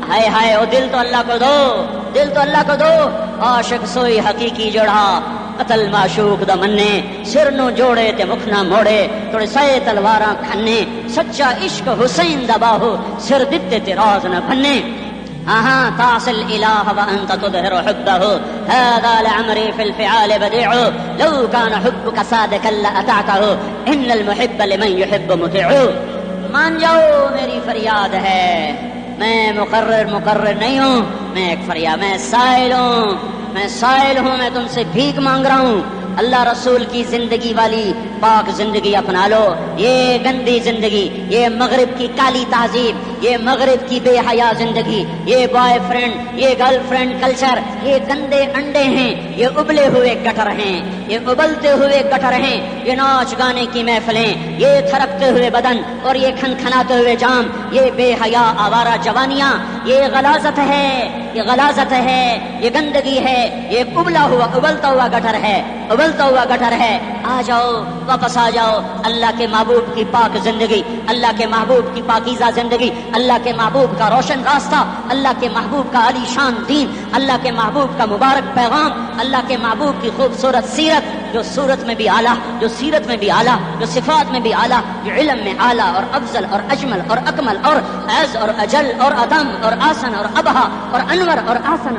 ہائے ہائے او دل تو اللہ کو دو، دل تو اللہ کو دو. عاشق سوئی حقیقی جڑا قتل معشوق دا مننے، سر نو جوڑے تے مکھ نہ موڑے، توڑے سائے تلواراں کھنے. سچا عشق حسین دا باہو، سر دتے تے راز نہ بھنے. ہاں تعصي الإله وأنت تظهر حبه، هذا لعمري في الفعال بديع، لو كان حبك صادقا لأطعته، إن المحب لمن يحب مطيع. مان جاؤ میری فریاد ہے، میں مقرر نہیں ہوں، میں ایک فریاد، میں سائل ہوں، میں تم سے بھیک مانگ رہا ہوں. اللہ رسول کی زندگی والی پاک زندگی اپنا لو. یہ گندی زندگی، یہ مغرب کی کالی تہذیب، یہ مغرب کی بے حیا زندگی، یہ بوائے فرینڈ، یہ گرل فرینڈ کلچر، یہ گندے انڈے ہیں، یہ ابلے ہوئے گٹر ہیں، یہ ابلتے ہوئے گٹر ہیں. یہ ناچ گانے کی محفلیں، یہ تھرکتے ہوئے بدن اور یہ کھنکھناتے ہوئے جام، یہ بے حیا آوارہ جوانیاں، یہ غلاظت ہے، یہ گندگی ہے، یہ ابلتا ہوا گٹر ہے. آ جاؤ، واپس آ جاؤ. اللہ کے محبوب کی پاک زندگی، اللہ کے محبوب کی پاکیزہ زندگی، اللہ کے محبوب کا روشن راستہ، اللہ کے محبوب کا علی شان دین، اللہ کے محبوب کا مبارک پیغام، اللہ کے محبوب کی خوبصورت سیرت، جو صورت میں بھی اعلیٰ، جو سیرت میں بھی اعلیٰ، جو صفات میں بھی اعلیٰ، جو علم میں اعلیٰ اور افضل اور اجمل اور اکمل اور اعز اور اجل اور ادم اور آسن اور ابہا اور انور اور آسن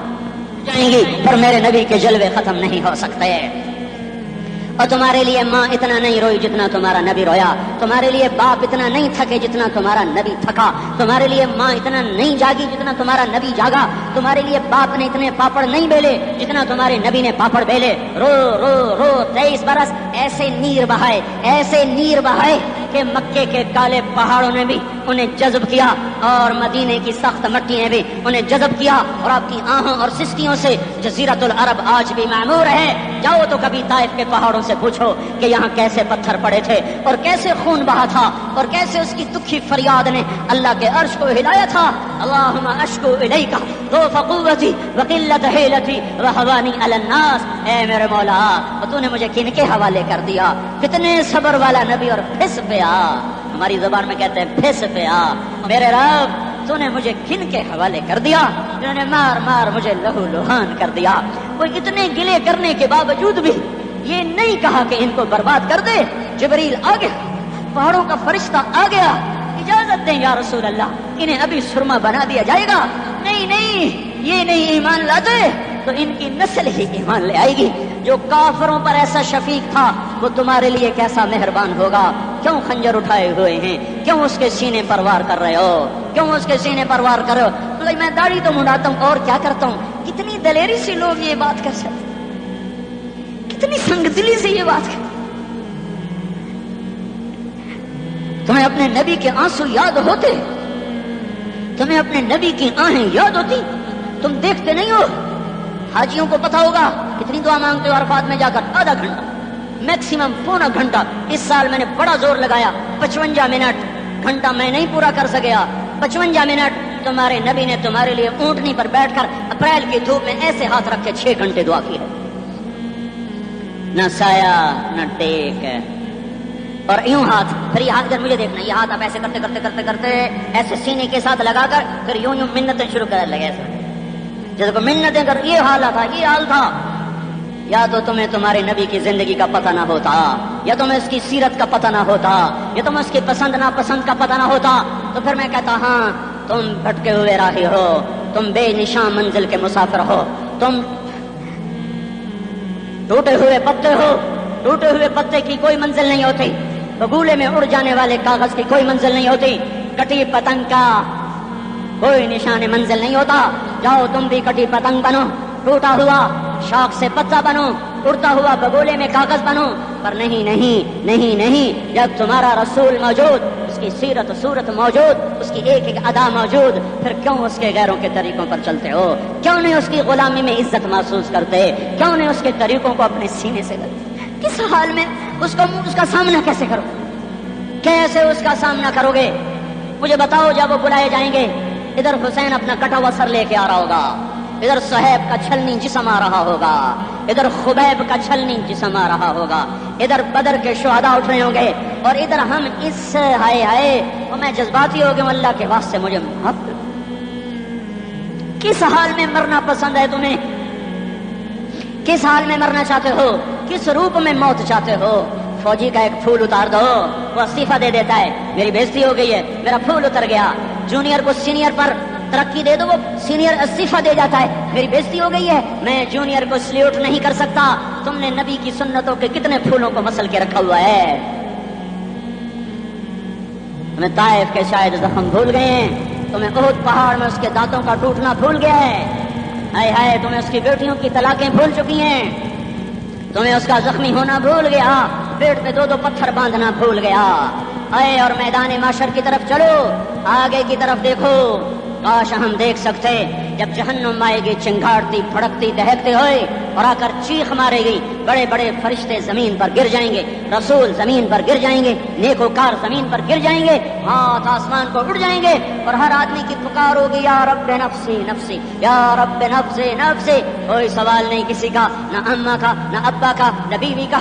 جائیں گی، پر میرے نبی کے جلوے ختم نہیں ہو سکتے. اور تمہارے لیے ماں اتنا نہیں روئی جتنا تمہارا نبی رویا، تمہارے لیے باپ اتنا نہیں تھکے جتنا تمہارا نبی تھکا، تمہارے لیے ماں اتنا نہیں جاگی جتنا تمہارا نبی جاگا، تمہارے لیے باپ نے اتنے پاپڑ نہیں بیلے جتنا تمہارے نبی نے پاپڑ بیلے. رو رو رو 23 برس ایسے نیر بہائے کہ مکے کے کالے پہاڑوں نے بھی انہیں جذب کیا اور مدینے کی سخت مٹی نے بھی انہیں جذب کیا، اور آپ کی آہوں اور سسکیوں سے جزیرۃ العرب آج بھی معمور ہے. جاؤ تو کبھی طائف کے پہاڑوں سے پوچھو کہ یہاں کیسے پتھر پڑے تھے اور کیسے خون بہا تھا اور کیسے اس کی دکھی فریاد نے اللہ کے عرش کو ہلایا تھا. اللہم اشکو الیک ضعف قوتی وقلت حیلتی وہوانی علی الناس. اے میرے مولا، تو نے مجھے کن کے حوالے کر دیا؟ کتنے صبر والا نبی اور پھس پہ آ، ہماری زبان میں کہتے ہیں پھس پہ آ. میرے رب، تو نے مجھے کن کے حوالے کر دیا جنہوں نے مار مار مجھے لہو لہان کر دیا. وہ اتنے گلے کرنے کے باوجود بھی یہ نہیں کہا کہ ان کو برباد کر دے. جبریل آ گیا، پہاڑوں کا فرشتہ آ گیا، اجازت دیں یا رسول اللہ، انہیں ابھی سرما بنا دیا جائے گا. نہیں، یہ نہیں ایمان لاتے تو ان کی نسل ہی ایمان لے آئے گی. جو کافروں پر ایسا شفیق تھا وہ تمہارے لیے کیسا مہربان ہوگا. کیوں خنجر اٹھائے ہوئے ہیں؟ کیوں اس کے سینے پر وار کر رہے ہو؟ میں داڑھی تو منڈاتا ہوں اور کیا کرتا ہوں. کتنی دلیری سے لوگ یہ بات کر سکتے، کتنی سنگ دلی سے یہ بات کر. تمہیں اپنے نبی کے آنسو یاد ہوتے؟ تمہیں اپنے نبی کی آہیں یاد ہوتی؟ تم دیکھتے نہیں ہو؟ حاجیوں کو پتا ہوگا کہ کتنی دعا مانگتے ہو عرفات میں جا کر؟ آدھا گھنٹہ، میکسیمم پونا گھنٹہ. اس سال میں نے بڑا زور لگایا، 55 منٹ. گھنٹہ میں نہیں پورا کر سکیا، 55 منٹ. تمہارے نبی نے تمہارے لیے اونٹنی پر بیٹھ کر اپریل کی دھوپ میں ایسے ہاتھ رکھ کے 6 گھنٹے دعا کی ہے. نہ سایہ نہ ٹیک، اور یوں ہاتھ. پھر یہ ہاتھ اگر مجھے دیکھنا، یہ ہاتھ آپ ایسے کرتے کرتے کرتے کرتے ایسے سینے کے ساتھ لگا کر پھر یوں یوں منتیں شروع کر لگے ایسے جیسے کو منتیں کر. یہ حال تھا، یہ حال تھا. یا تو تمہیں تمہارے نبی کی زندگی کا پتہ نہ ہوتا، یا تمہیں اس کی سیرت کا پتہ نہ ہوتا، یا تمہیں اس کی پسند ناپسند کا پتہ نہ ہوتا. تو پھر میں کہتا ہاں تم بھٹکے ہوئے راہی ہو، تم بے نشان منزل کے مسافر ہو، تم ٹوٹے ہوئے پتے ہو. ٹوٹے ہوئے پتے کی کوئی منزل نہیں ہوتی، بگولے میں اڑ جانے والے کاغذ کی کوئی منزل نہیں ہوتی، کٹی پتنگ کا کوئی نشان منزل نہیں ہوتا. جاؤ تم بھی کٹی پتنگ بنو، ٹوٹا ہوا شاخ سے پتا بنو، اڑتا ہوا بگولے میں کاغذ بنو. پر نہیں نہیں نہیں نہیں، جب تمہارا رسول موجود، اس کی سیرت صورت موجود، اس کی ایک ایک ادا موجود، پھر کیوں اس کے غیروں کے طریقوں پر چلتے ہو؟ کیوں نہیں اس کی غلامی میں عزت محسوس کرتے؟ کیوں نہیں اس کے طریقوں کو اپنے سینے سے کرتے؟ کس حال میں اس کا سامنا کیسے کرو؟ کیسے اس کا سامنا کرو گے؟ مجھے بتاؤ. جب وہ بلائے جائیں گے، ادھر حسین اپنا کٹا ہوا سر لے کے آ رہا ہوگا، ادھر صہیب کا چھلنی جسم آ رہا ہوگا، ادھر خبیب کا چھلنی جسم آ رہا ہوگا، ادھر بدر کے شہداء اٹھ رہے ہوں گے، اور ادھر ہم اس ہائے ہائے. اور میں جذباتی ہو گیا، اللہ کے واسطے مجھے معاف کر. کس حال میں مرنا پسند ہے تمہیں؟ کس حال میں مرنا چاہتے ہو؟ کس روپ میں موت چاہتے ہو؟ فوجی کا ایک پھول اتار دو، وہ استعفیٰ دے دیتا ہے، میری بےزتی ہو گئی ہے، میرا پھول اتر گیا. جونیئر کو سینئر پر ترقی دے دو، وہ سینئر استعفیٰ دے جاتا ہے، میری بےزتی ہو گئی ہے، میں جونیئر کو سلیوٹ نہیں کر سکتا. تم نے نبی کی سنتوں کے کتنے پھولوں کو مسل کے رکھا ہوا ہے؟ تمہیں طائف کے شاید زخم بھول گئے ہیں، تمہیں احد پہاڑ میں اس کے دانتوں کا ٹوٹنا بھول گیا ہے. ہائے ہائے، تمہیں اس کی بیٹیوں کی طلاقیں بھول چکی ہیں، تمہیں اس کا زخمی ہونا بھول گیا، پیٹ پہ 2 پتھر باندھنا بھول گیا. آئے اور میدان معاشر کی طرف چلو، آگے کی طرف دیکھو. کاش ہم دیکھ سکتے جب جہنم آئے گی چنگھاڑتی بھڑکتی دہکتے ہوئے اور آ کر چیخ مارے گی. بڑے بڑے فرشتے زمین پر گر جائیں گے، رسول زمین پر گر جائیں گے، نیکوکار زمین پر گر جائیں گے، ہاتھ آسمان کو اڑ جائیں گے، اور ہر آدمی کی پکار ہوگی یا رب نفسی نفسی، یا رب نفسی نفسی. کوئی سوال نہیں کسی کا، نہ اماں کا، نہ ابا کا، نہ بیوی کا.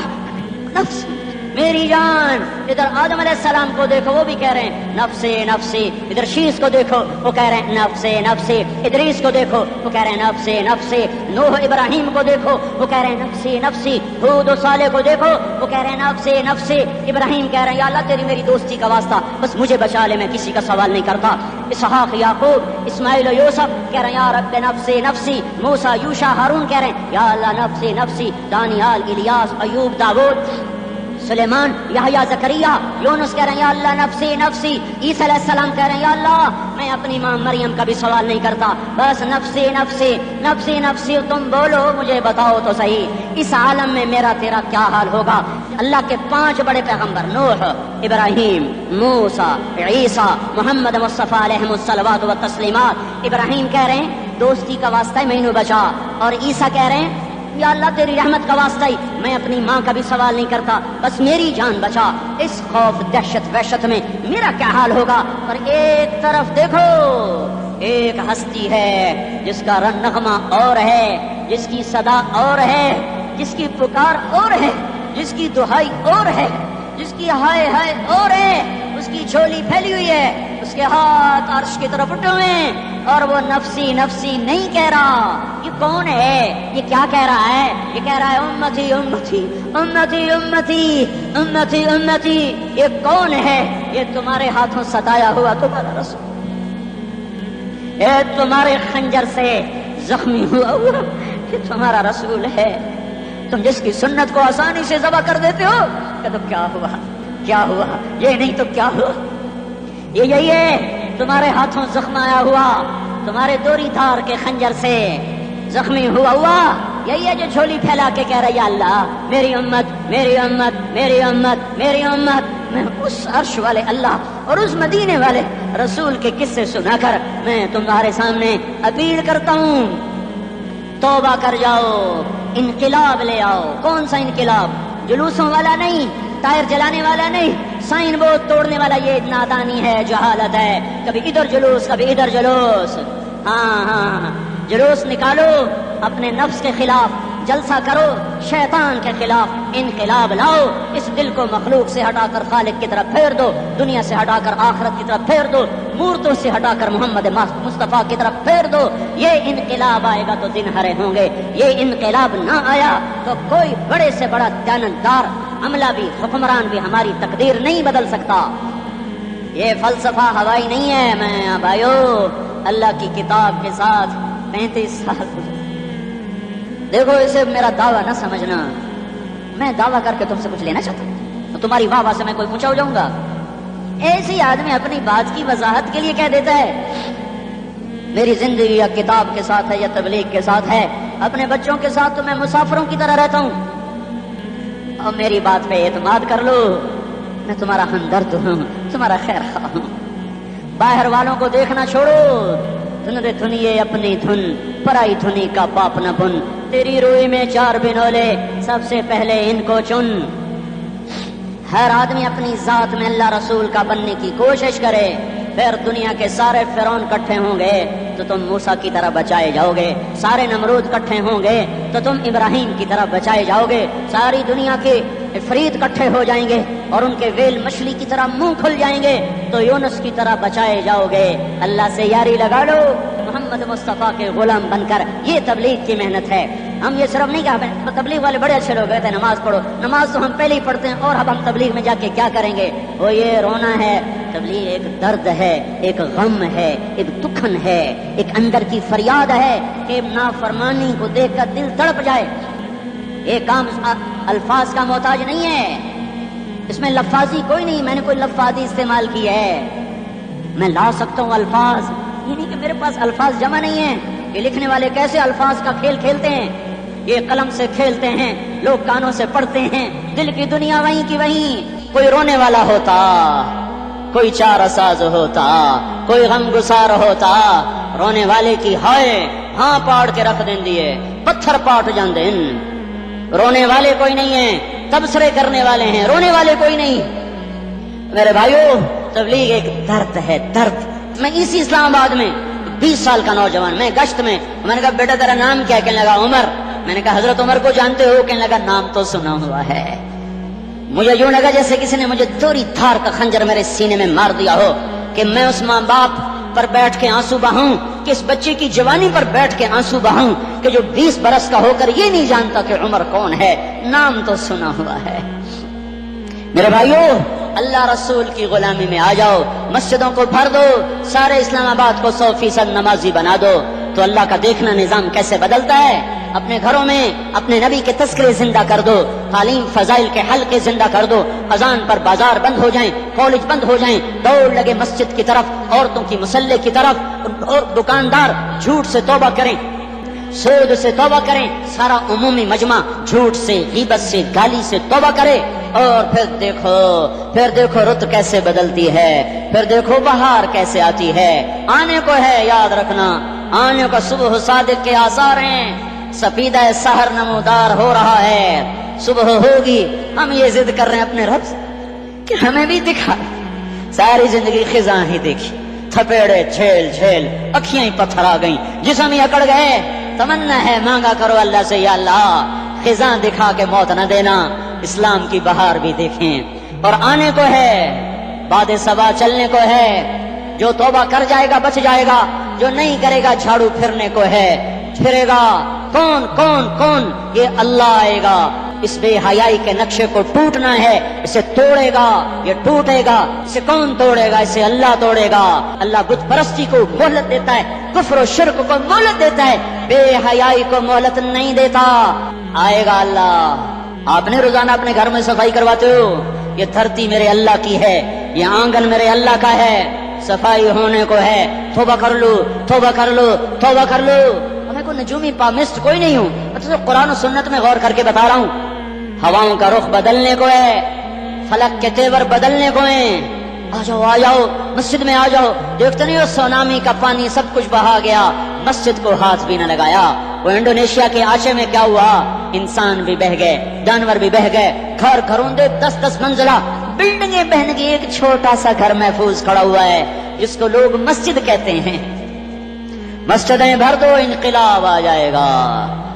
نفس میری جان. ادھر آدم علیہ السلام کو دیکھو، وہ بھی کہہ رہے ہیں نفسی نفسی. ادھر شیش کو دیکھو، وہ کہہ رہے ہیں نفسی نفسی. ادریس کو دیکھو، وہ کہہ رہے ہیں نفسی نفسی. نوح ابراہیم کو دیکھو، وہ کہہ رہے ہیں نفسی نفسی. ہود و صالح کو دیکھو، وہ کہہ رہے ہیں نفسی نفسی. ابراہیم کہہ رہے ہیں یا اللہ تیری میری دوستی کا واسطہ، بس مجھے بچا لے، میں کسی کا سوال نہیں کرتا. اسحاق یعقوب اسماعیل و یوسف کہہ رہے ہیں یا رب نفسی نفسی. موسیٰ یوشع ہارون کہہ رہے ہیں یا اللہ نفسی نفسی. دانیال الیاس ایوب داؤد سلیمان یحییٰ زکریا یونس کہہ رہے ہیں یا اللہ نفسی نفسی. عیسیٰ علیہ السلام کہہ رہے ہیں یا اللہ میں اپنی ماں مریم کا بھی سوال نہیں کرتا، بس نفسی نفسی نفسی نفسی. تم بولو، مجھے بتاؤ تو صحیح، اس عالم میں میرا تیرا کیا حال ہوگا؟ اللہ کے 5 بڑے پیغمبر نوح، ابراہیم، موسیٰ، عیسیٰ، محمد مصطفیٰ علیہ الصلوات و تسلیمات. ابراہیم کہہ رہے ہیں دوستی کا واسطہ ہے مینوں بچا، اور عیسیٰ کہہ رہے ہیں یا اللہ تیری رحمت کا واسطہ ہی میں اپنی ماں کا بھی سوال نہیں کرتا، بس میری جان بچا. اس خوف دہشت وحشت میں میرا کیا حال ہوگا؟ پر ایک طرف دیکھو، ایک ہستی ہے جس کا نغمہ اور ہے، جس کی صدا اور ہے، جس کی پکار اور ہے، جس کی دہائی اور ہے، جس کی ہائے ہائے اور ہے. اس کی جھولی پھیلی ہوئی ہے، اس کے ہاتھ عرش کی طرف اٹھے ہوئے ہیں، اور وہ نفسی نفسی نہیں کہہ رہا. یہ کون ہے؟ یہ کیا کہہ رہا ہے؟ یہ کہہ رہا ہے امتی امتی امتی امتی امتی امتی. یہ کون ہے؟ یہ تمہارے ہاتھوں ستایا ہوا تمہارا رسول، یہ تمہارے خنجر سے زخمی ہوا ہوا یہ تمہارا رسول ہے. تم جس کی سنت کو آسانی سے ذبح کر دیتے ہو، کہ تو کیا ہوا کیا ہوا، یہ نہیں تو کیا ہوا. یہ یہی ہے تمہارے ہاتھوں زخم آیا ہوا، تمہارے دوری دھار کے خنجر سے زخمی ہوا ہوا. یہی ہے جو جھولی پھیلا کے کہہ رہا یا اللہ میری امت میری امت میری امت میری امت. میں اس عرش والے اللہ اور اس مدینے والے رسول کے قصے سنا کر میں تمہارے سامنے اپیل کرتا ہوں، توبہ کر جاؤ، انقلاب لے آؤ. کون سا انقلاب؟ جلوسوں والا نہیں، ٹائر جلانے والا نہیں، سائن بورڈ توڑنے والا. یہ نادانی ہے، جہالت ہے. کبھی ادھر جلوس، کبھی ادھر جلوس. ہاں جلوس نکالو اپنے نفس کے خلاف، جلسہ کرو شیطان کے خلاف. انقلاب لاؤ. اس دل کو مخلوق سے ہٹا کر خالق کی طرف پھیر دو، دنیا سے ہٹا کر آخرت کی طرف پھیر دو، مورتوں سے ہٹا کر محمد مصطفیٰ کی طرف پھیر دو. یہ انقلاب آئے گا تو دن ہرے ہوں گے. یہ انقلاب نہ آیا تو کوئی بڑے سے بڑا دیانتدار عملہ بھی، حکمران بھی ہماری تقدیر نہیں بدل سکتا. یہ فلسفہ ہوائی نہیں ہے. میں بھائیو اللہ کی کتاب کے ساتھ 35 سال دیکھو. اسے میرا دعویٰ نہ سمجھنا. میں دعویٰ کر کے تم سے کچھ لینا چاہتا ہوں تو تمہاری واہ واہ سے میں کوئی اونچا ہو جاؤں گا؟ ایسی آدمی اپنی بات کی وضاحت کے لیے کہہ دیتا ہے میری زندگی یا کتاب کے ساتھ ہے یا تبلیغ کے ساتھ ہے. اپنے بچوں کے ساتھ تو میں مسافروں کی طرح رہتا ہوں. اور میری بات پہ اعتماد کر لو، میں تمہارا ہمدرد ہوں، تمہارا خیر خواہ ہوں. باہر والوں کو دیکھنا چھوڑو. دھن رے دھنیے اپنی دھن، پرائی دھنی کا پاپ نہ بن. تیری روئی میں 4 بنولے، سب سے پہلے ان کو چن. ہر آدمی اپنی ذات میں اللہ رسول کا بننے کی کوشش کرے. پھر دنیا کے سارے فرعون کٹھے ہوں گے تو تم موسیٰ کی طرح بچائے جاؤ گے. سارے نمرود کٹھے ہوں گے تو تم ابراہیم کی طرح بچائے جاؤ گے. ساری دنیا کے عفریت کٹھے ہو جائیں گے اور ان کے ویل مچھلی کی طرح منہ کھل جائیں گے تو یونس کی طرح بچائے جاؤ گے. اللہ سے یاری لگا لو محمد مصطفیٰ کے غلام بن کر. یہ تبلیغ کی محنت ہے. ہم یہ صرف نہیں کہا تبلیغ والے بڑے اچھے لوگ کہتے ہیں نماز پڑھو. نماز تو ہم پہلے ہی پڑھتے ہیں اور اب ہم تبلیغ میں جا کے کیا کریں گے؟ وہ یہ رونا ہے. تبلیغ ایک درد ہے، ایک غم ہے، ایک دکھن ہے، ایک اندر کی فریاد ہے کہ نافرمانی کو دیکھ کر دل تڑپ جائے. یہ کام الفاظ کا محتاج نہیں ہے. اس میں لفاظی کوئی نہیں. میں نے کوئی لفاظی استعمال کی ہے. میں لا سکتا ہوں الفاظ، یہ نہیں کہ میرے پاس الفاظ جمع نہیں ہیں. یہ لکھنے والے کیسے الفاظ کا کھیل کھیلتے ہیں. یہ قلم سے کھیلتے ہیں، لوگ کانوں سے پڑھتے ہیں. دل کی دنیا وہیں کی وہیں. کوئی رونے والا ہوتا، کوئی چار ساز ہوتا، کوئی غم گسار ہوتا. رونے والے کی ہائے ہاں پاڑ کے رکھ دیں دیے، پتھر پاٹ جان دیں. رونے والے کوئی نہیں ہیں، تبصرے کرنے والے ہیں. رونے والے کوئی نہیں. میرے بھائیو تبلیغ ایک درد ہے، درد. میں اسی اسلام آباد میں 20 سال کا نوجوان، میں گشت میں نے کہا بیٹا تیرا نام کیا؟ کہنے لگا عمر. میں نے کہا حضرت عمر کو جانتے ہو؟ کہنے لگا نام تو سنا ہوا ہے. مجھے یوں لگا جیسے کسی نے مجھے دوری دھار کا خنجر میرے سینے میں مار دیا ہو کہ میں اس ماں باپ پر بیٹھ کے آنسو بہاؤں، کہ اس بچے کی جوانی پر بیٹھ کے آنسو بہاؤں کہ جو 20 برس کا ہو کر یہ نہیں جانتا کہ عمر کون ہے. نام تو سنا ہوا ہے. میرے بھائیو اللہ رسول کی غلامی میں آ جاؤ. مسجدوں کو بھر دو، سارے اسلام آباد کو 100% نمازی بنا دو تو اللہ کا دیکھنا نظام کیسے بدلتا ہے. اپنے گھروں میں اپنے نبی کے تذکرے زندہ کر دو، تعلیم فضائل کے حلقے زندہ کر دو. اذان پر بازار بند ہو جائیں، کالج بند ہو جائیں، دوڑ لگے مسجد کی طرف، عورتوں کی مصلے کی طرف. اور دکاندار جھوٹ سے توبہ کریں، سود سے توبہ کریں. سارا عمومی مجمع جھوٹ سے، غیبت سے، گالی سے توبہ کرے. اور پھر دیکھو رت کیسے بدلتی ہے. پھر دیکھو بہار کیسے آتی ہے. آنے کو ہے، یاد رکھنا آنے کو. صبح صادق کے آثار ہیں. سفیدہ سحر نمودار ہو رہا ہے. صبح ہوگی. ہم یہ ضد کر رہے ہیں اپنے رب کہ ہمیں بھی دکھا. ساری زندگی خزاں ہی دیکھی، تھپیڑے جھیل جھیل، اکھیاں ہی پتھر آ گئیں، جسم ہی اکڑ گئے. تمنا ہے مانگا کرو اللہ سے یا اللہ خزاں دکھا کے موت نہ دینا، اسلام کی بہار بھی دیکھیں. اور آنے کو ہے، باد صبا چلنے کو ہے. جو توبہ کر جائے گا بچ جائے گا، جو نہیں کرے گا جھاڑو پھرنے کو ہے. پھرے گا کون کون کون؟ یہ اللہ آئے گا. اس بے حیائی کے نقشے کو ٹوٹنا ہے، اسے توڑے گا، یہ ٹوٹے گا. اسے کون توڑے گا؟ اسے اللہ توڑے گا. اللہ بت پرستی کو مہلت دیتا ہے، کفر و شرک کو مہلت دیتا ہے، بے حیائی کو مہلت نہیں دیتا. آئے گا اللہ. آپ نے روزانہ اپنے گھر میں صفائی کرواتے ہو. یہ دھرتی میرے اللہ کی ہے، یہ آنگن میرے اللہ کا ہے. صفائی ہونے کو ہے. توبہ کر لو، توبہ کر لو، توبہ کر لو. میں کوئی نجومی پامسٹ کوئی نہیں ہوں. میں تو قرآن و سنت میں غور کر کے بتا رہا ہوں. ہواؤں کا رخ بدلنے کو ہے، فلک کے تیور بدلنے کو ہیں. آ جاؤ آ جاؤ مسجد میں آ جاؤ. دیکھتے نہیں ہو سونامی کا پانی سب کچھ بہا گیا، مسجد کو ہاتھ بھی نہ لگایا. وہ انڈونیشیا کے آشے میں کیا ہوا؟ انسان بھی بہ گئے، جانور بھی بہ گئے، گھر گھروندے 10-10 منزلہ بلڈنگیں بہن گئی، ایک چھوٹا سا گھر محفوظ کھڑا ہوا ہے جس کو لوگ مسجد کہتے ہیں۔ مسجدیں بھر دو انقلاب آ جائے گا۔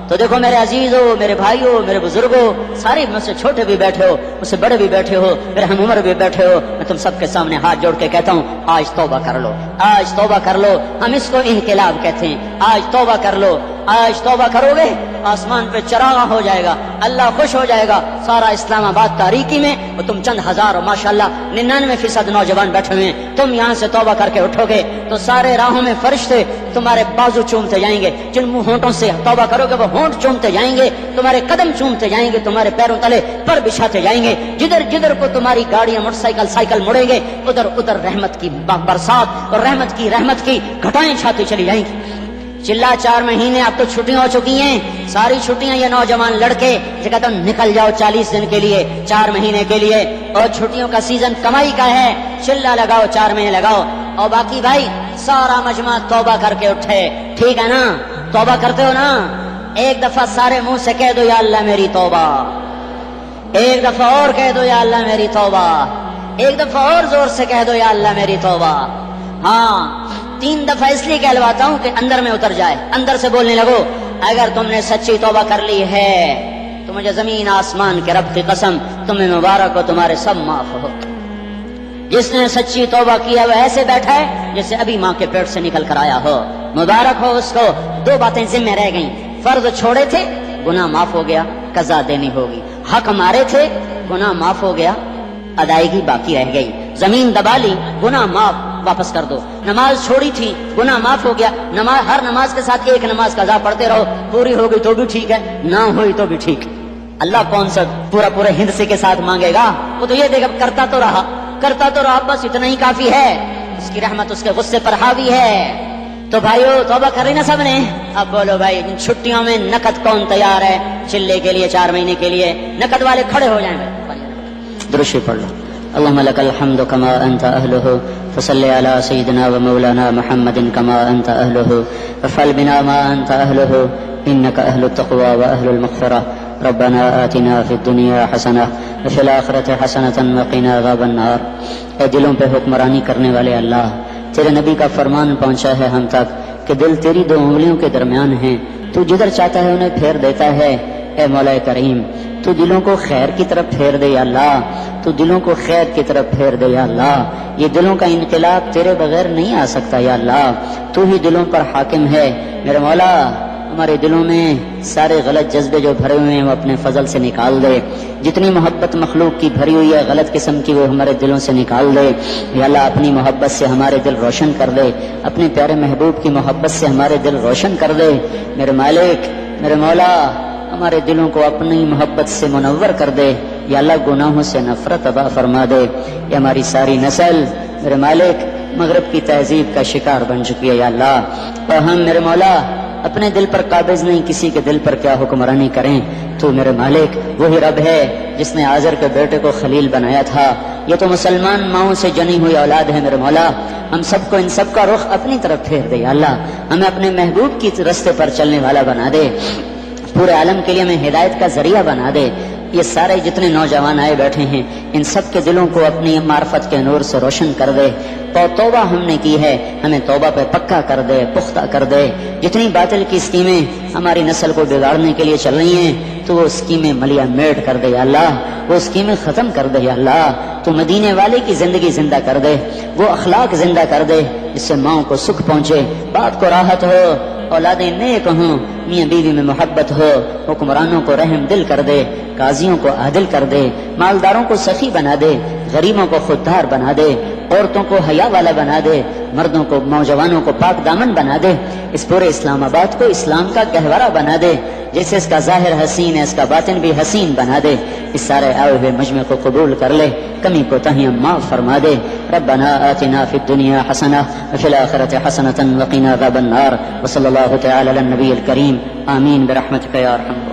تو دیکھو میرے عزیزو، میرے بھائیو، میرے بزرگو، سارے مجھ سے چھوٹے بھی بیٹھے ہو، مجھ سے بڑے بھی بیٹھے ہو، میرے ہم عمر بھی بیٹھے ہو، میں تم سب کے سامنے ہاتھ جوڑ کے کہتا ہوں آج توبہ کر لو، آج توبہ کر لو۔ ہم اس کو انقلاب کہتے ہیں۔ آج توبہ کر لو، آج توبہ کرو گے آسمان پہ چراغ ہو جائے گا، اللہ خوش ہو جائے گا، سارا اسلام آباد تاریکی میں اور تم چند ہزار اور ماشاءاللہ 99% نوجوان بیٹھے ہوئے ہیں، تم یہاں سے توبہ کر کے اٹھو گے تو سارے راہوں میں فرشتے تمہارے بازو چومتے جائیں گے، جن منہ ہونٹوں سے توبہ کرو گے وہ ہونٹ چومتے جائیں گے، تمہارے قدم چومتے جائیں گے، تمہارے پیروں تلے پر بچھاتے جائیں گے، جدھر جدھر کو تمہاری گاڑیاں موٹر سائیکل سائیکل مڑیں گے ادھر ادھر رحمت کی برسات اور رحمت کی گھٹائیں چھاتی چلی جائیں گی۔ چلا 4 مہینے اب تو چھٹیاں ہو چکی ہیں، ساری چھٹیاں یہ نوجوان لڑکے جو کہتا ہوں نکل جاؤ 40 دن کے لیے، 4 مہینے کے لیے، اور چھٹیوں کا سیزن کمائی کا ہے، چلا لگاؤ 4 مہینے لگاؤ، اور باقی بھائی سارا مجمع توبہ کر کے اٹھے، ٹھیک ہے نا؟ توبہ کرتے ہو نا؟ ایک دفعہ سارے منہ سے کہہ دو یا اللہ میری توبہ، ایک دفعہ اور کہہ دو یا اللہ میری توبہ، ایک دفعہ اور زور سے کہہ دو یا اللہ میری توبہ۔ ہاں 3 دفعہ اس لیے کہلواتا ہوں کہ اندر میں اتر جائے، اندر سے بولنے لگو اگر تم نے سچی توبہ کر لی ہے تو مجھے زمین آسمان کے رب کی قسم تمہیں مبارک ہو، تمہارے سب معاف ہو۔ جس نے سچی توبہ کیا وہ ایسے بیٹھا ہے جیسے ابھی ماں کے پیٹ سے نکل کر آیا ہو، مبارک ہو اس کو۔ 2 باتیں ذمہ رہ گئیں، فرض چھوڑے تھے گناہ معاف ہو گیا، قضا دینی ہوگی، حق مارے تھے گناہ معاف ہو گیا، ادائیگی باقی رہ گئی، زمین دبا لی گناہ معاف، واپس کر دو، نماز چھوڑی تھی گناہ معاف ہو گیا، ہر نماز کے ساتھ ایک نماز قضا پڑھتے رہو، پوری ہو گئی تو بھی ٹھیک ہے، نہ ہوئی تو بھی ٹھیک۔ اللہ کون سا پورے ہندسے کے ساتھ مانگے گا؟ وہ تو یہ دیکھا کرتا تو رہا بس اتنا ہی کافی ہے، اس کی رحمت اس کے غصے پر حاوی ہے۔ تو بھائیو توبہ کر رہی نا سب نے؟ اب بولو بھائی ان چھٹیوں میں نقد کون تیار ہے چلے کے لیے 4 مہینے کے لیے؟ نقد والے کھڑے ہو جائیں گے، درشی پڑھ لو۔ اللهم لك الحمد كما أنت أهله فصل على سيدنا ومولانا محمد كما أنت أهله وافعل بنا ما أنت أهله إنك أهل التقوى وأهل المغفرة ربنا آتنا في الدنيا حسنة وفي الآخرة حسنة وقنا عذاب النار۔ اے دلوں پہ حکمرانی کرنے والے اللہ، تیرے نبی کا فرمان پہنچا ہے ہم تک کہ دل تیری 2 انگلیوں کے درمیان ہیں، تو جدھر چاہتا ہے انہیں پھیر دیتا ہے۔ اے مولا کریم تو دلوں کو خیر کی طرف پھیر دے یا اللہ، تو دلوں کو خیر کی طرف پھیر دے یا اللہ۔ یہ دلوں کا انقلاب تیرے بغیر نہیں آ سکتا یا اللہ، تو ہی دلوں پر حاکم ہے۔ میرے مولا ہمارے دلوں میں سارے غلط جذبے جو بھرے ہوئے ہیں وہ اپنے فضل سے نکال دے، جتنی محبت مخلوق کی بھری ہوئی ہے غلط قسم کی وہ ہمارے دلوں سے نکال دے یا اللہ۔ اپنی محبت سے ہمارے دل روشن کر دے، اپنے پیارے محبوب کی محبت سے ہمارے دل روشن کر دے۔ میرے مالک میرے مولا ہمارے دلوں کو اپنی محبت سے منور کر دے یا اللہ، گناہوں سے نفرت عطا فرما دے۔ یہ ہماری ساری نسل میرے مالک مغرب کی تہذیب کا شکار بن چکی ہے یا اللہ، اور ہم میرے مولا اپنے دل پر قابض نہیں، کسی کے دل پر کیا حکمرانی کریں۔ تو میرے مالک وہی رب ہے جس نے آزر کے بیٹے کو خلیل بنایا تھا، یہ تو مسلمان ماؤں سے جنی ہوئی اولاد ہے میرے مولا۔ ہم سب کو ان سب کا رخ اپنی طرف پھیر دے یا اللہ، ہمیں اپنے محبوب کی رستے پر چلنے والا بنا دے، پورے عالم کے لیے ہمیں ہدایت کا ذریعہ بنا دے۔ یہ سارے جتنے نوجوان آئے بیٹھے ہیں ان سب کے دلوں کو اپنی معرفت کے نور سے روشن کر دے۔ توبہ ہم نے کی ہے، ہمیں توبہ پہ پکا کر دے، پختہ کر دے۔ جتنی باطل کی اسکیمیں ہماری نسل کو بگاڑنے کے لیے چل رہی ہیں تو وہ اسکیمیں ملیا میٹ کر دے یا اللہ، وہ اسکیمیں ختم کر دے یا اللہ۔ تو مدینے والے کی زندگی زندہ کر دے، وہ اخلاق زندہ کر دے جس سے ماؤں کو سکھ پہنچے، بات کو راحت ہو، اولادیں نیک ہوں، میاں بیوی میں محبت ہو، حکمرانوں کو رحم دل کر دے، قاضیوں کو عادل کر دے، مالداروں کو سخی بنا دے، غریبوں کو خوددار بنا دے، عورتوں کو حیا والا بنا دے، مردوں کو نوجوانوں کو پاک دامن بنا دے۔ اس پورے اسلام آباد کو اسلام کا گہوارہ بنا دے، جیسے اس کا ظاہر حسین ہے اس کا باطن بھی حسین بنا دے۔ اس سارے آئے ہوئے مجمع کو قبول کر لے، کمی کوتاہیاں معاف فرما دے۔ ربنا آتنا فی الدنیا حسنہ وفی الآخرۃ حسنۃ وقنا عذاب النار، وصلی اللہ تعالی علی النبی الکریم، آمین برحمتک یا ارحم۔